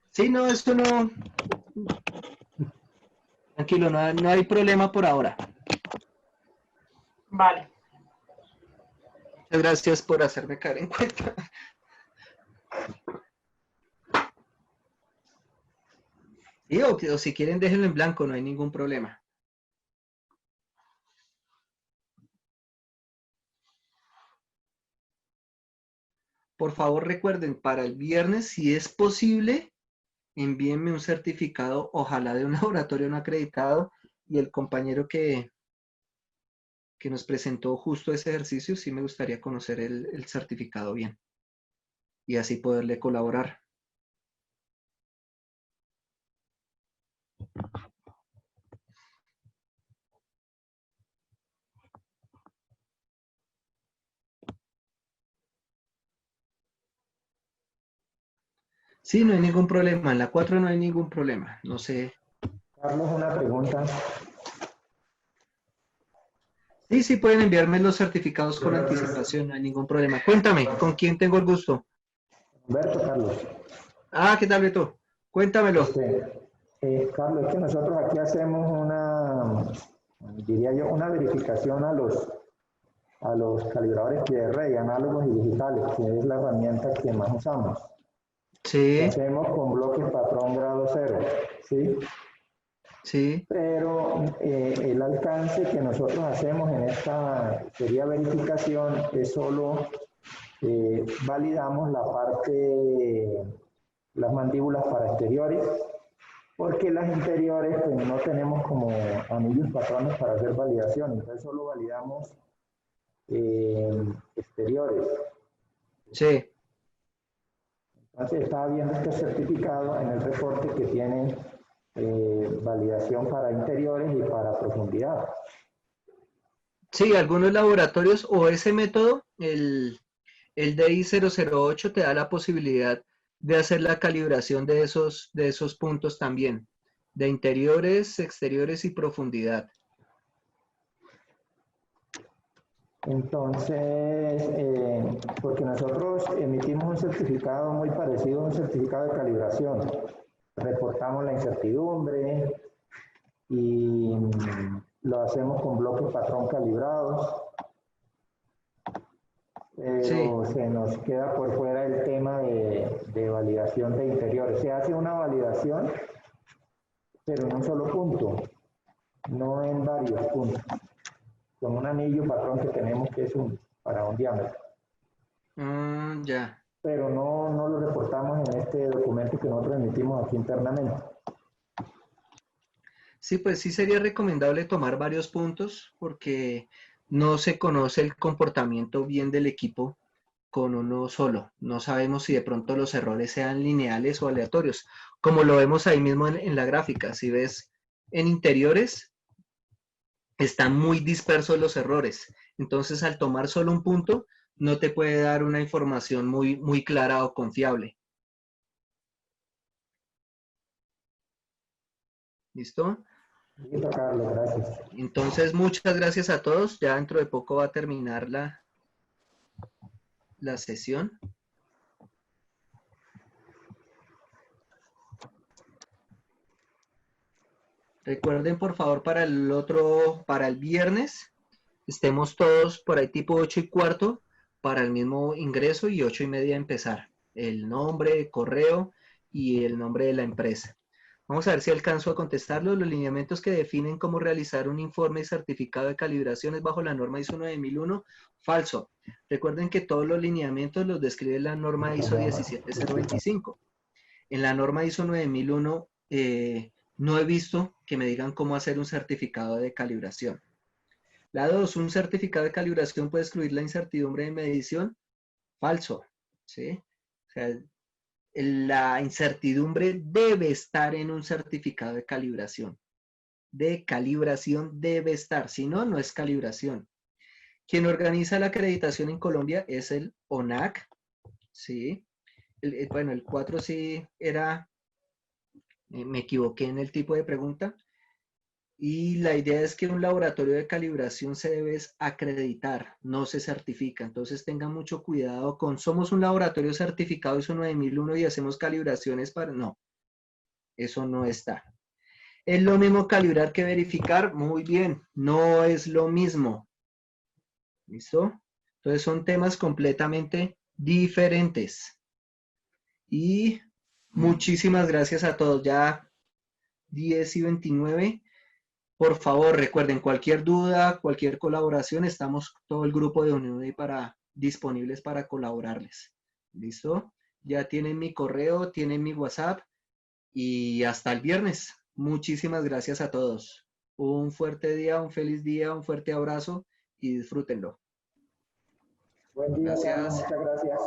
Sí, no, esto no. Tranquilo, no hay problema por ahora. Vale. Muchas gracias por hacerme caer en cuenta. Sí, o si quieren déjenlo en blanco, no hay ningún problema. Por favor, recuerden, para el viernes, si es posible, envíenme un certificado, ojalá de un laboratorio no acreditado, y el compañero que nos presentó justo ese ejercicio, sí me gustaría conocer el certificado bien, y así poderle colaborar. Sí, no hay ningún problema, en la 4 no hay ningún problema, no sé. Carlos, una pregunta. Sí, pueden enviarme los certificados con anticipación, no hay ningún problema. Cuéntame, ¿con quién tengo el gusto? Humberto, Carlos. Ah, ¿qué tal, Beto? Cuéntamelo. Carlos, es que nosotros aquí hacemos diría yo, una verificación a los calibradores PRI, análogos y digitales, que es la herramienta que más usamos. Sí. Lo hacemos con bloques patrón grado 0, ¿sí? Sí. Pero el alcance que nosotros hacemos en esta sería verificación es solo validamos la parte, las mandíbulas para exteriores, porque las interiores pues, no tenemos como anillos patrones para hacer validación, entonces solo validamos exteriores. Sí. Entonces estaba viendo este certificado en el reporte que tiene validación para interiores y para profundidad. Sí, algunos laboratorios o ese método, el DI 008 te da la posibilidad de hacer la calibración de esos puntos también, de interiores, exteriores y profundidad. Entonces, porque nosotros emitimos un certificado muy parecido a un certificado de calibración. Reportamos la incertidumbre y lo hacemos con bloques patrón calibrados. Pero sí, se nos queda por fuera el tema de validación de interiores. Se hace una validación, pero en un solo punto, no en varios puntos. Con un anillo patrón que tenemos que es para un diámetro. Ya. Pero no lo reportamos en este documento que nosotros emitimos aquí internamente. Sí, pues sí sería recomendable tomar varios puntos porque no se conoce el comportamiento bien del equipo con uno solo. No sabemos si de pronto los errores sean lineales o aleatorios, como lo vemos ahí mismo en la gráfica. Si ves en interiores, están muy dispersos los errores. Entonces, al tomar solo un punto, no te puede dar una información muy clara o confiable. ¿Listo? Listo, Carlos, gracias. Entonces, muchas gracias a todos. Ya dentro de poco va a terminar la sesión. Recuerden, por favor, para el viernes, estemos todos por ahí tipo 8:15 para el mismo ingreso y 8:30 empezar. El nombre, correo y el nombre de la empresa. Vamos a ver si alcanzo a contestarlo. Los lineamientos que definen cómo realizar un informe y certificado de calibraciones bajo la norma ISO 9001, falso. Recuerden que todos los lineamientos los describe la norma ISO 17025. En la norma ISO 9001 no he visto que me digan cómo hacer un certificado de calibración. La 2, un certificado de calibración puede excluir la incertidumbre de medición. Falso, ¿sí? O sea, la incertidumbre debe estar en un certificado de calibración. De calibración debe estar, si no, no es calibración. Quien organiza la acreditación en Colombia es el ONAC, ¿sí? Bueno, el 4 sí era, me equivoqué en el tipo de pregunta. Y la idea es que un laboratorio de calibración se debe acreditar, no se certifica. Entonces tengan mucho cuidado con, somos un laboratorio certificado ISO 9001 y hacemos calibraciones para, no, eso no está. ¿Es lo mismo calibrar que verificar? Muy bien, no es lo mismo. ¿Listo? Entonces son temas completamente diferentes. Y muchísimas gracias a todos. Ya 10:29. Por favor, recuerden, cualquier duda, cualquier colaboración, estamos todo el grupo de Unión disponibles para colaborarles. ¿Listo? Ya tienen mi correo, tienen mi WhatsApp y hasta el viernes. Muchísimas gracias a todos. Un fuerte día, un feliz día, un fuerte abrazo y disfrútenlo. Buen día, Gracias. muchas gracias.